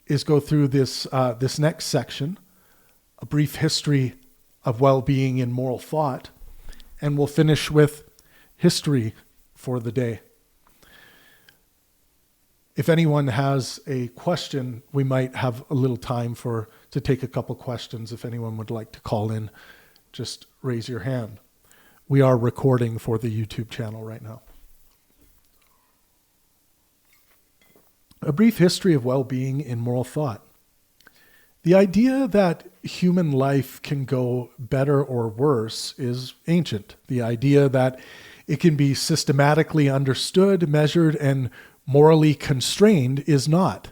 S1: is go through this next section, a brief history of well-being in moral thought, and we'll finish with history for the day. If anyone has a question, we might have a little time to take a couple questions. If anyone would like to call in, just raise your hand. We are recording for the YouTube channel right now. A brief history of well-being in moral thought. The idea that human life can go better or worse is ancient. The idea that it can be systematically understood, measured, and morally constrained is not.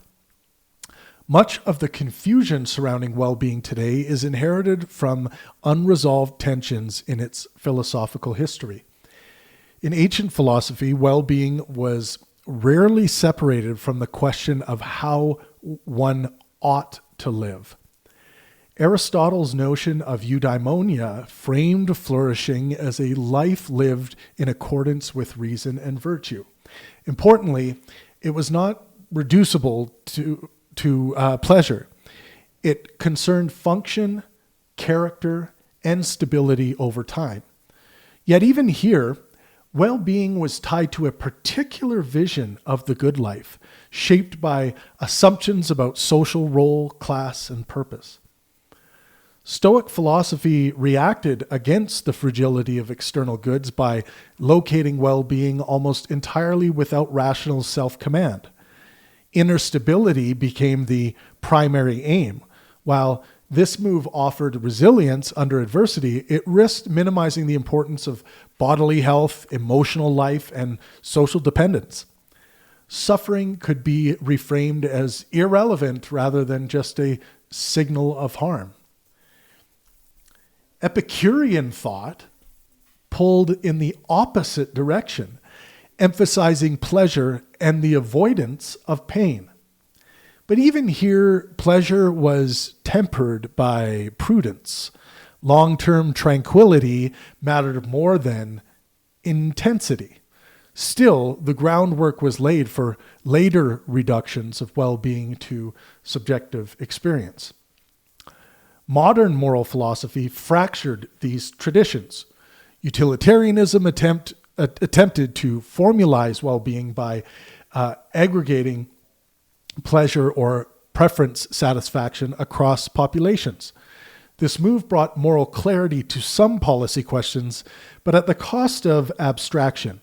S1: Much of the confusion surrounding well-being today is inherited from unresolved tensions in its philosophical history. In ancient philosophy, well-being was rarely separated from the question of how one ought to live. Aristotle's notion of eudaimonia framed flourishing as a life lived in accordance with reason and virtue. Importantly, it was not reducible to pleasure. It concerned function, character, and stability over time. Yet even here, well-being was tied to a particular vision of the good life, shaped by assumptions about social role, class, and purpose. Stoic philosophy reacted against the fragility of external goods by locating well-being almost entirely without rational self-command. Inner stability became the primary aim. While this move offered resilience under adversity, it risked minimizing the importance of bodily health, emotional life, and social dependence. Suffering could be reframed as irrelevant rather than just a signal of harm. Epicurean thought pulled in the opposite direction, emphasizing pleasure and the avoidance of pain. But even here, pleasure was tempered by prudence. Long-term tranquility mattered more than intensity. Still, the groundwork was laid for later reductions of well-being to subjective experience. Modern moral philosophy fractured these traditions. Utilitarianism attempted to formalize well-being by aggregating pleasure or preference satisfaction across populations. This move brought moral clarity to some policy questions, but at the cost of abstraction.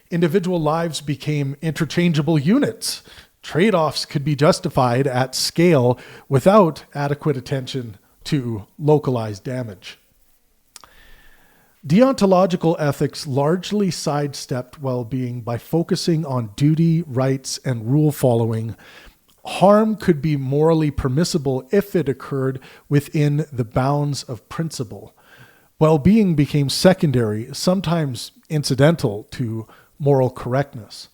S1: Individual lives became interchangeable units. Trade-offs could be justified at scale without adequate attention to localized damage. Deontological ethics largely sidestepped well-being by focusing on duty, rights, and rule following. Harm could be morally permissible if it occurred within the bounds of principle. Well-being became secondary, sometimes incidental to moral correctness.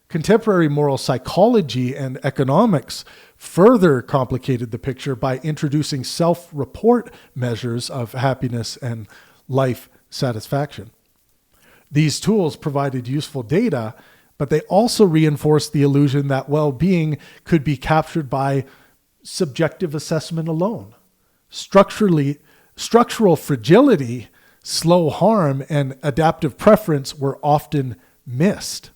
S1: Contemporary moral psychology and economics further complicated the picture by introducing self-report measures of happiness and life satisfaction. These tools provided useful data, but they also reinforced the illusion that well-being could be captured by subjective assessment alone. Structural fragility, slow harm, and adaptive preference were often missed.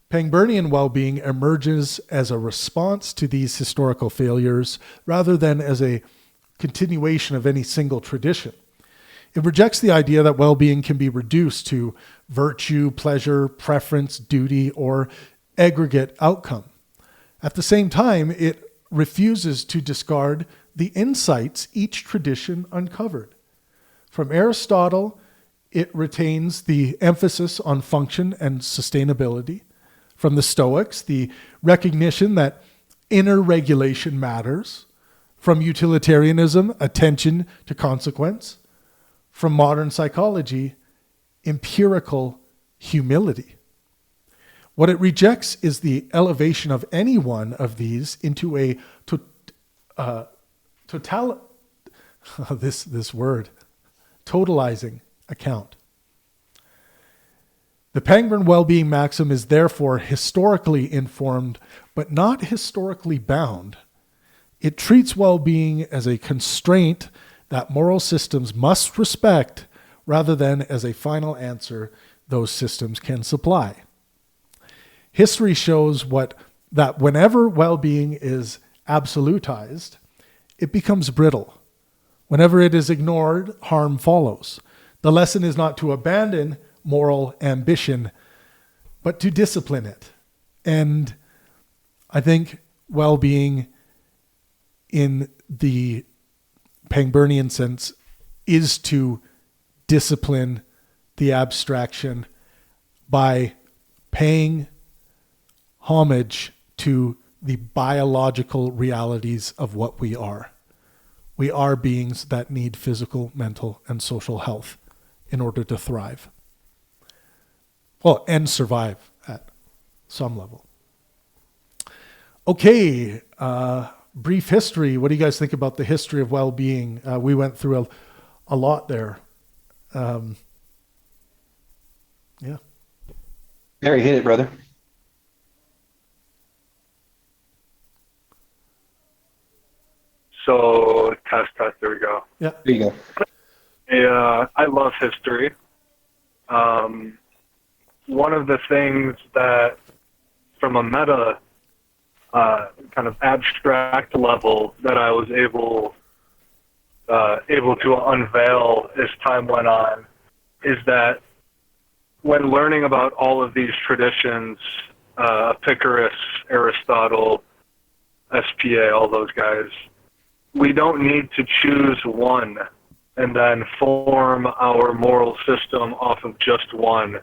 S1: Pangburnian well-being emerges as a response to these historical failures rather than as a continuation of any single tradition. It rejects the idea that well-being can be reduced to virtue, pleasure, preference, duty, or aggregate outcome. At the same time, it refuses to discard the insights each tradition uncovered. From Aristotle, it retains the emphasis on function and sustainability. From the Stoics, the recognition that inner regulation matters. From utilitarianism, attention to consequence. From modern psychology, empirical humility. What it rejects is the elevation of any one of these into a totalizing account. The Pangburn well-being maxim is therefore historically informed, but not historically bound. It treats well-being as a constraint that moral systems must respect rather than as a final answer those systems can supply. History shows that whenever well-being is absolutized, it becomes brittle. Whenever it is ignored, harm follows. The lesson is not to abandon moral ambition, but to discipline it. And I think well-being in the Pangburnian sense is to discipline the abstraction by paying homage to the biological realities of what we are. We are beings that need physical, mental, and social health in order to thrive. Well, and survive at some level. Okay, brief history. What do you guys think about the history of well-being? We went through a lot there. Yeah.
S4: Harry, hit it, brother.
S2: So test, there we go.
S1: Yeah.
S4: There you go.
S2: Yeah, I love history. One of the things that, from a meta kind of abstract level, that I was able to unveil as time went on, is that when learning about all of these traditions, Epicurus, Aristotle, SPA, all those guys, we don't need to choose one and then form our moral system off of just one.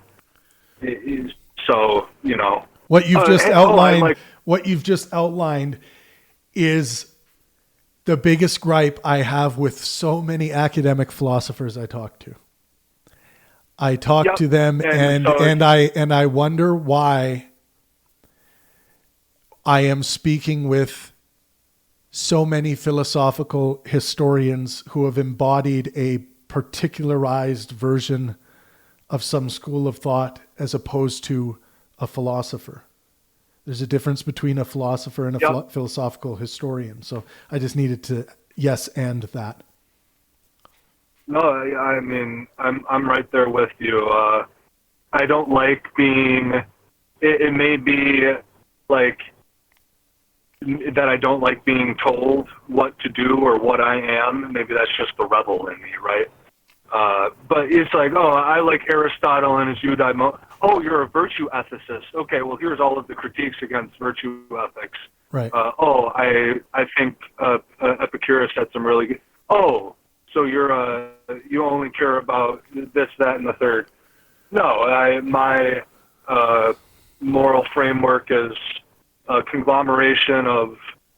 S2: So, you know,
S1: what you've just outlined is the biggest gripe I have with so many academic philosophers I talk to. I talk to them and I wonder why I am speaking with so many philosophical historians who have embodied a particularized version of some school of thought as opposed to a philosopher. There's a difference between a philosopher and a philosophical historian. So I just needed to and that.
S2: No, I mean, I'm right there with you. I don't like being, it may be like that I don't like being told what to do or what I am. Maybe that's just the rebel in me, right? But it's like, oh, I like Aristotle and his eudaimonia. Oh, you're a virtue ethicist. Okay, well, here's all of the critiques against virtue ethics.
S1: Right.
S2: I think Epicurus had some really good. Oh, so you only care about this, that, and the third. No, my moral framework is a conglomeration of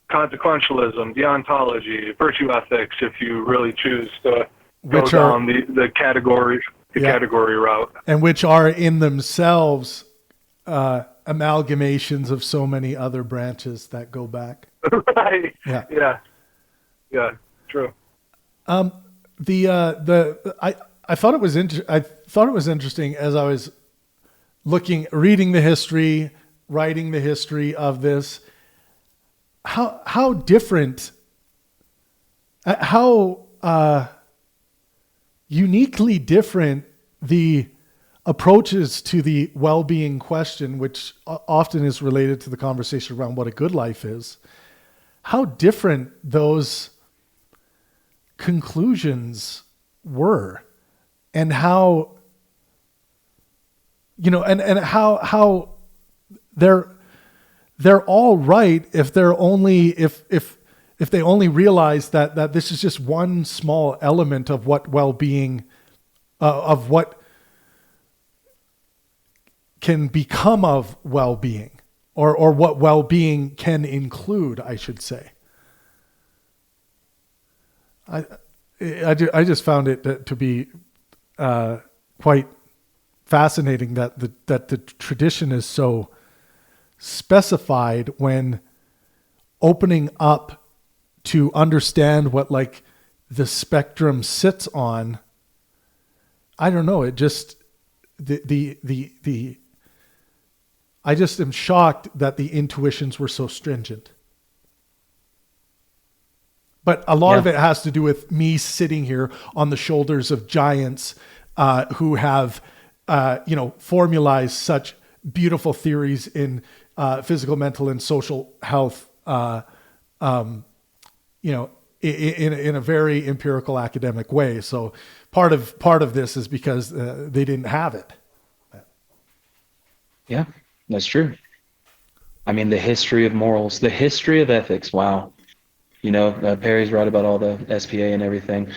S2: consequentialism, deontology, virtue ethics, if you really choose to go down the category route.
S1: And which are in themselves amalgamations of so many other branches that go back.
S2: Right.
S1: Yeah.
S2: Yeah. True.
S1: I thought it was interesting as I was reading the history, writing the history of this, how different, how uniquely different the approaches to the well-being question, which often is related to the conversation around what a good life is, how different those conclusions were, and how, and how they're all right if they're only if they only realize that this is just one small element of what well-being of what can become of well-being, or what well-being can include, I should say. I just found it to be quite fascinating that the tradition is so specified when opening up to understand what like the spectrum sits on. I don't know. It just the I just am shocked that the intuitions were so stringent. But a lot of it has to do with me sitting here on the shoulders of giants who have, formalized such beautiful theories in physical, mental, and social health, in a very empirical academic way. So part of this is because they didn't have it.
S3: Yeah, that's true. I mean, the history of morals, the history of ethics. Wow. Perry's right about all the SPA and everything.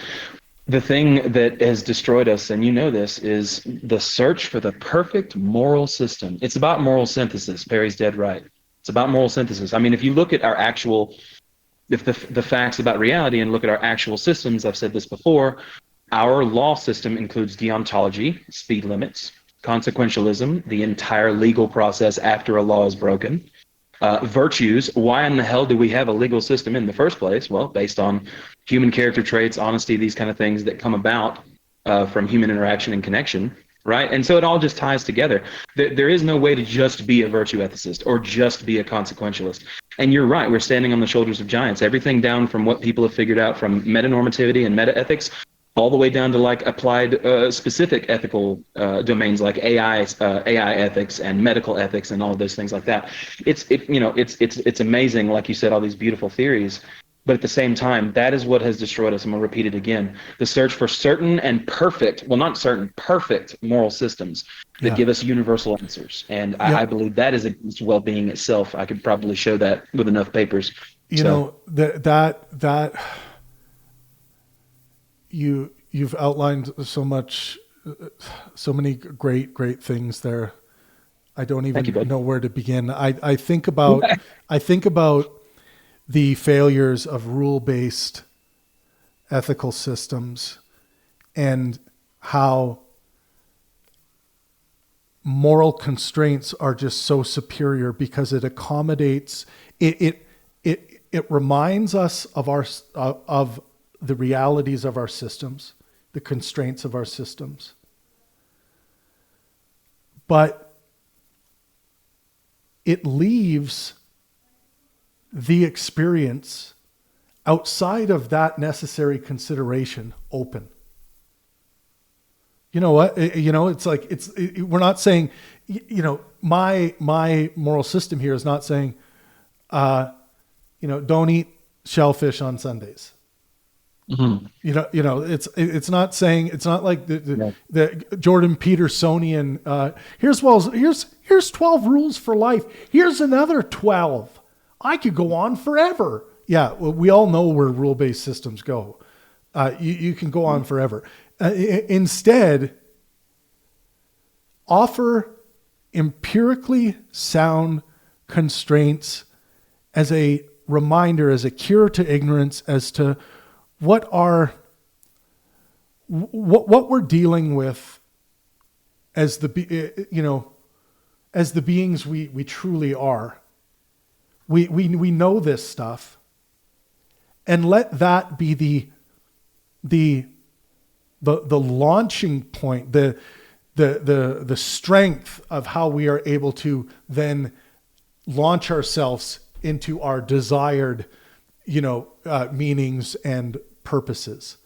S3: The thing that has destroyed us, and you know this, is the search for the perfect moral system. It's about moral synthesis. Perry's dead right. It's about moral synthesis. I mean, if you look at our actual, if the facts about reality and look at our actual systems, I've said this before, our law system includes deontology, speed limits, consequentialism, the entire legal process after a law is broken, virtues. Why in the hell do we have a legal system in the first place? Well, based on human character traits, honesty, these kind of things that come about from human interaction and connection, right? And so it all just ties together. There is no way to just be a virtue ethicist or just be a consequentialist. And you're right, we're standing on the shoulders of giants. Everything down from what people have figured out from metanormativity and meta-ethics all the way down to like applied specific ethical domains like AI ethics and medical ethics and all of those things like that. It's amazing, like you said, all these beautiful theories. But at the same time, that is what has destroyed us. I'm going to repeat it again. The search for certain and perfect, well, not certain, perfect moral systems that give us universal answers. And I believe that is against well-being itself. I could probably show that with enough papers.
S1: You've outlined so many great things there. I don't even know where to begin. I think about the failures of rule-based ethical systems and how moral constraints are just so superior because it accommodates it reminds us of the realities of our systems, the constraints of our systems. But it leaves the experience outside of that necessary consideration open. You know what? It's like, we're not saying, my moral system here is not saying, don't eat shellfish on Sundays.
S3: Mm-hmm.
S1: It's not saying, it's not like the Jordan Petersonian, here's 12 rules for life. Here's another 12. I could go on forever. Yeah. Well, we all know where rule-based systems go. You can go on forever. Instead, offer empirically sound constraints as a reminder, as a cure to ignorance, as to what we're dealing with as the beings we truly are. We know this stuff, and let that be the launching point, the strength of how we are able to then launch ourselves into our desired, meanings and purposes.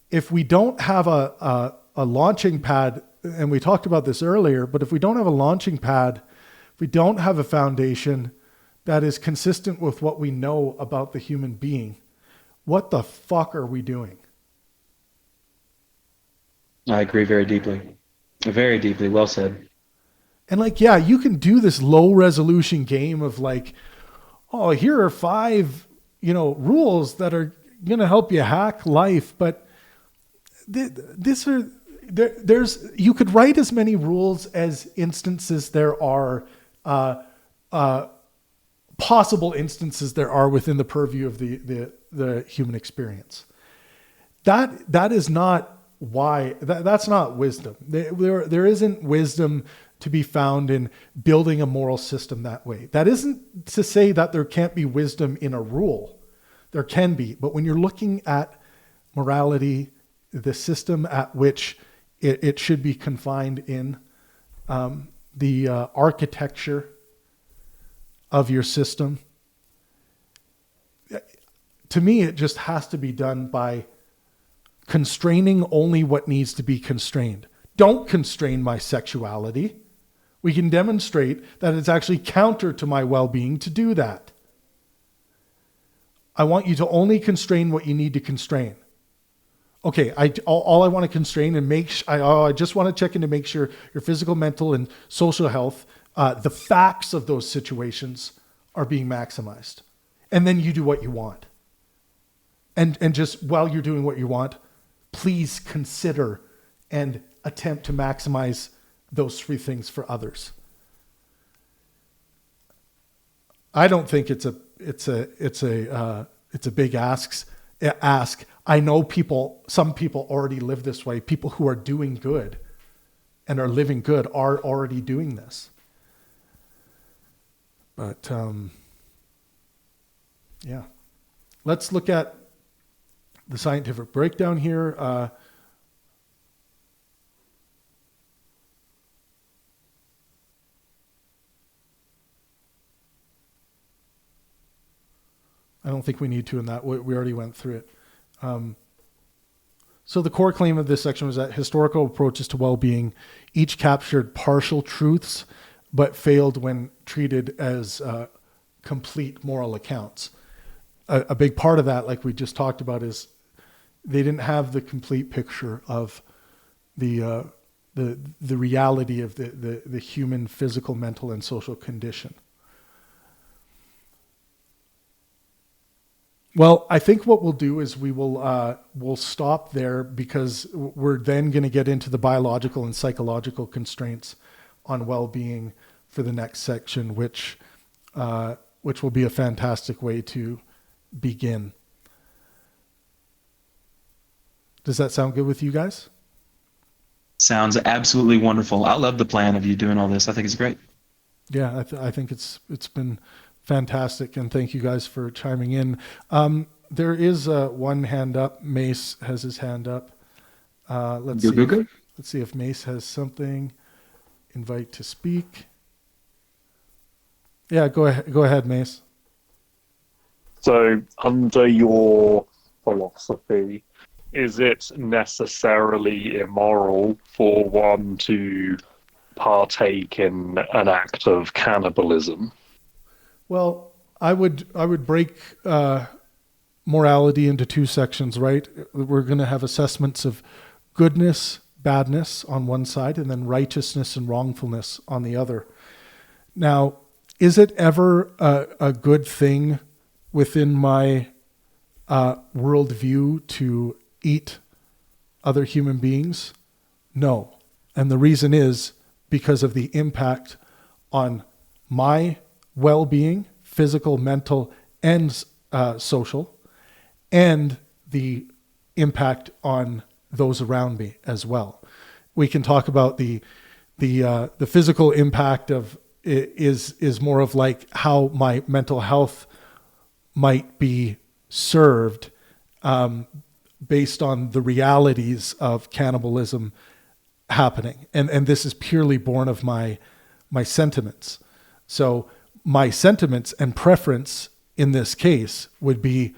S1: If we don't have a launching pad, and we talked about this earlier, but if we don't have a launching pad, if we don't have a foundation that is consistent with what we know about the human being, what the fuck are we doing?
S3: I agree very deeply. Very deeply. Well said.
S1: And like, yeah, you can do this low resolution game of like, oh, here are 5, rules that are going to help you hack life. But there's, you could write as many rules as instances there are, possible instances there are within the purview of the human experience. That is not why, that's not wisdom. There isn't wisdom to be found in building a moral system that way. That isn't to say that there can't be wisdom in a rule. There can be, but when you're looking at morality, the system at which it should be confined in, the architecture of your system, to me, it just has to be done by constraining only what needs to be constrained. Don't constrain my sexuality. We can demonstrate that it's actually counter to my well-being to do that. I want you to only constrain what you need to constrain. Okay, all I want to constrain and I just want to check in to make sure your physical, mental, and social health, the facts of those situations are being maximized. And then you do what you want. And just while you're doing what you want, please consider and attempt to maximize those 3 things for others. I don't think it's a big ask. I know some people already live this way. People who are doing good and are living good are already doing this. But yeah, let's look at the scientific breakdown here. I don't think we need to in that. We already went through it. So the core claim of this section was that historical approaches to well-being each captured partial truths, but failed when treated as complete moral accounts. A big part of that, like we just talked about, is they didn't have the complete picture of the reality of the human physical, mental, and social condition. Well, I think what we'll do is we'll stop there, because we're then going to get into the biological and psychological constraints on well-being for the next section, which will be a fantastic way to begin. Does that sound good with you guys?
S3: Sounds absolutely wonderful. I love the plan of you doing all this. I think it's great.
S1: Yeah, I think it's been fantastic, and thank you guys for chiming in. There is one hand up. Mace has his hand up. Let's see if Mace has something. Invite to speak. Yeah, go ahead, Mace.
S5: So, under your philosophy, is it necessarily immoral for one to partake in an act of cannibalism?
S1: Well, I would break morality into 2 sections, right? We're going to have assessments of goodness, badness on one side, and then righteousness and wrongfulness on the other. Now, is it ever a good thing within my worldview to eat other human beings? No. And the reason is because of the impact on my well-being, physical, mental, and social, and the impact on those around me as well. We can talk about the physical impact of is more of like how my mental health might be served based on the realities of cannibalism happening, and this is purely born of my sentiments. So my sentiments and preference in this case would be,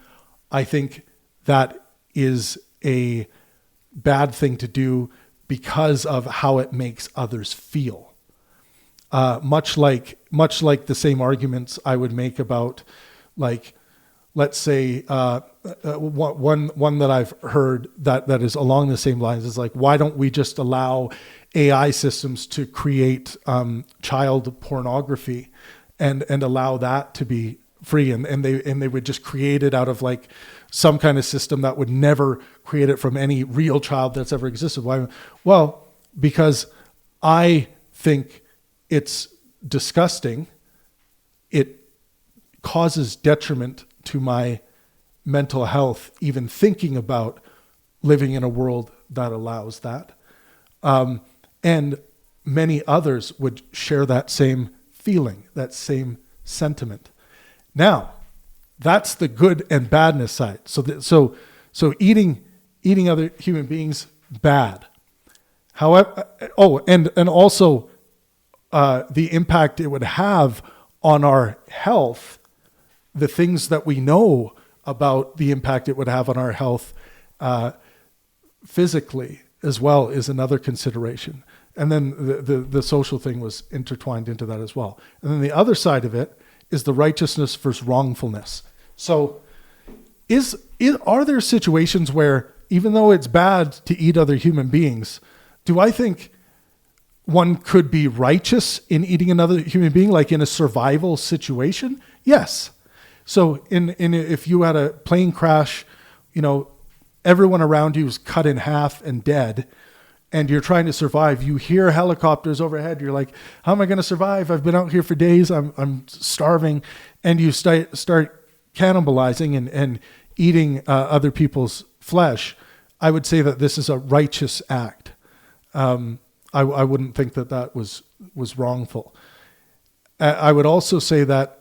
S1: I think that is a bad thing to do because of how it makes others feel. Much like the same arguments I would make about, like, let's say one that I've heard that is along the same lines is like, why don't we just allow AI systems to create child pornography and allow that to be free, and they would just create it out of like some kind of system that would never create it from any real child that's ever existed. Why? Well, because I think it's disgusting. It causes detriment to my mental health, even thinking about living in a world that allows that. And many others would share that same feeling, that same sentiment. Now, that's the good and badness side. So eating other human beings, bad. However, and also the impact it would have on our health, the things that we know about the impact it would have on our health physically as well is another consideration. And then the social thing was intertwined into that as well. And then the other side of it is the righteousness versus wrongfulness. So are there situations where, even though it's bad to eat other human beings, do I think one could be righteous in eating another human being, like in a survival situation? Yes. So if you had a plane crash, everyone around you is cut in half and dead, and you're trying to survive. You hear helicopters overhead. You're like, how am I going to survive? I've been out here for days. I'm starving. And you start cannibalizing and eating other people's flesh. I would say that this is a righteous act. I wouldn't think that was wrongful. I would also say that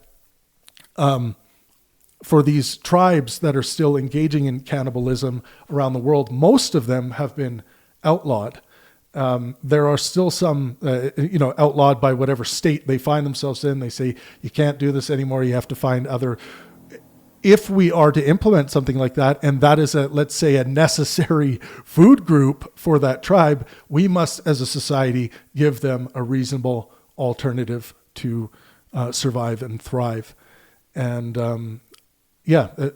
S1: for these tribes that are still engaging in cannibalism around the world, most of them have been outlawed. There are still some, outlawed by whatever state they find themselves in. They say, you can't do this anymore. You have to find other. If we are to implement something like that, and that is let's say a necessary food group for that tribe, we must, as a society, give them a reasonable alternative to survive and thrive. And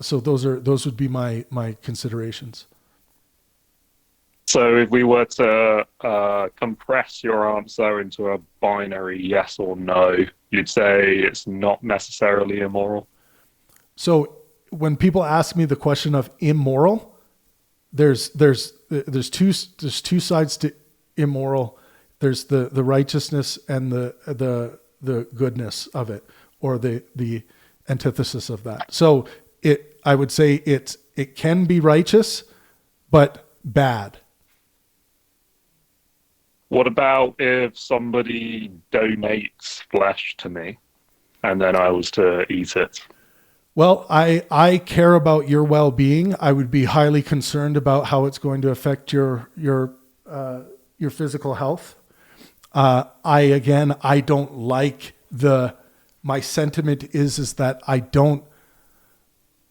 S1: so those would be my considerations.
S5: So if we were to compress your answer into a binary yes or no, you'd say it's not necessarily immoral?
S1: So when people ask me the question of immoral, there's two sides to immoral. There's the righteousness and the goodness of it, or the antithesis of that. So I would say it can be righteous, but bad.
S5: What about if somebody donates flesh to me and then I was to eat it?
S1: Well, I care about your well-being. I would be highly concerned about how it's going to affect your physical health. I don't like my sentiment is that I don't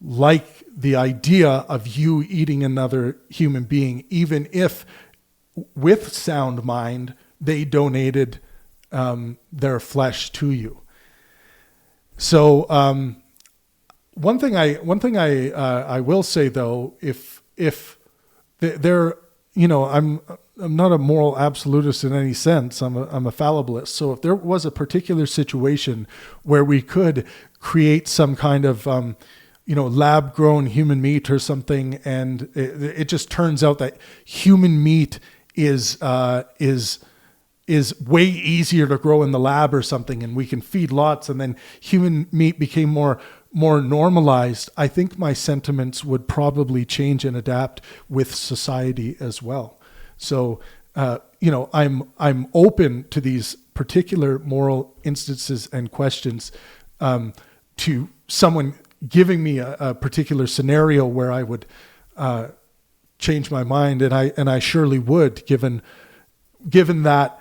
S1: like the idea of you eating another human being, even if with sound mind they donated their flesh to you. So one thing I will say though, if there, I'm not a moral absolutist in any sense. I'm a fallibilist. So if there was a particular situation where we could create some kind of lab grown human meat or something, and it just turns out that human meat is way easier to grow in the lab or something, and we can feed lots, and then human meat became more normalized, I think my sentiments would probably change and adapt with society as well. So, I'm open to these particular moral instances and questions, to someone giving me a particular scenario where I would change my mind, and I surely would, given that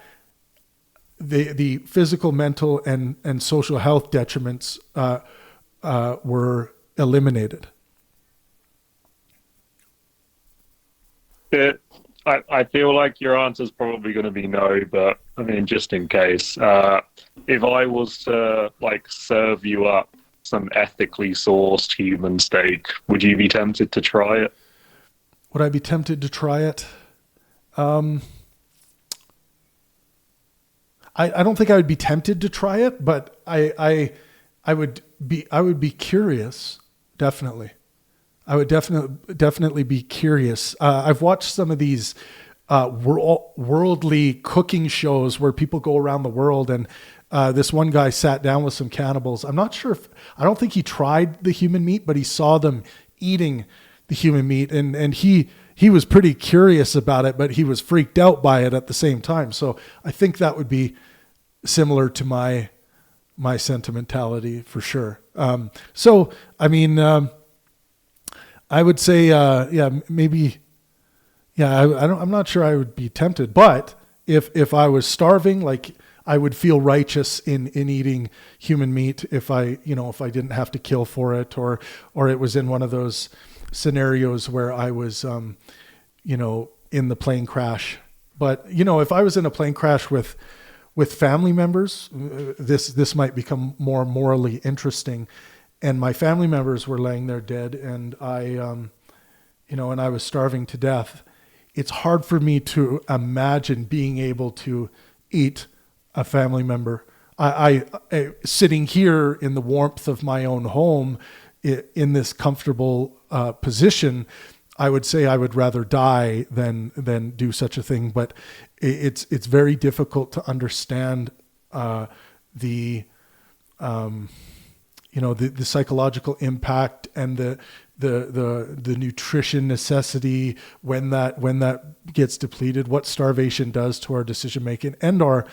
S1: the physical, mental, and social health detriments were eliminated.
S5: I feel like your answer is probably going to be no, but I mean, just in case, if I was to serve you up some ethically sourced human steak, would you be tempted to try it? Would
S1: I be tempted to try it? I don't think I would be tempted to try it, but I would be curious. Definitely. I would definitely be curious. I've watched some of these worldly cooking shows where people go around the world, and this one guy sat down with some cannibals. I don't think he tried the human meat, but he saw them eating the human meat, and he was pretty curious about it, but he was freaked out by it at the same time. So I think that would be similar to my sentimentality for sure. So I mean, I would say, maybe, I'm not sure I would be tempted, but if I was starving, like I would feel righteous in eating human meat if I didn't have to kill for it, or it was in one of those scenarios where I was, in the plane crash. But, if I was in a plane crash with family members, this might become more morally interesting. And my family members were laying there dead, and and I was starving to death. It's hard for me to imagine being able to eat a family member. I sitting here in the warmth of my own home, in this comfortable position, I would say I would rather die than do such a thing. But it's very difficult to understand the psychological impact and the nutrition necessity when that gets depleted, what starvation does to our decision making and our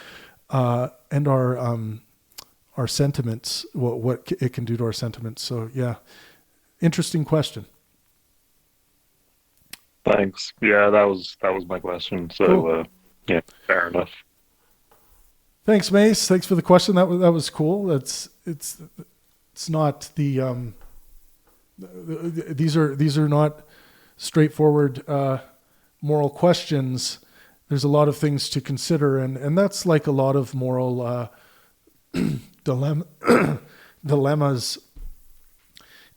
S1: sentiments, what it can do to our sentiments. So yeah, interesting question.
S5: Thanks. Yeah, that was my question. So
S1: cool.
S5: Yeah, fair enough.
S1: Thanks, Mace. Thanks for the question. That was cool. It's not the these are not straightforward moral questions. There's a lot of things to consider, and that's like a lot of moral dilemmas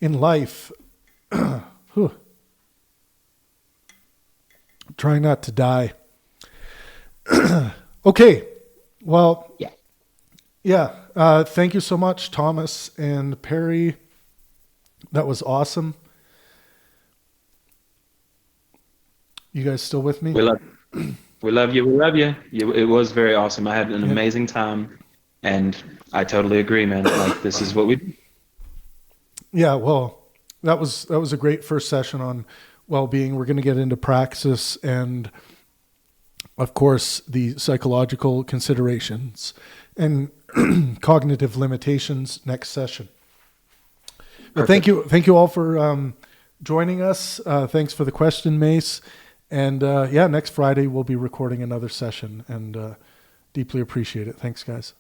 S1: in life. Trying not to die. Okay. Well, yeah. Thank you so much, Thomas and Perry. That was awesome. You guys still with me?
S4: We love you. We love you. It was very awesome. I had an amazing time, and I totally agree, man. Like, this is what we do.
S1: Yeah. Well, that was a great first session on well-being. We're going to get into praxis and, of course, the psychological considerations and cognitive limitations next session. But thank you all for joining us. Thanks for the question, Mace. And next Friday we'll be recording another session, and deeply appreciate it. Thanks, guys.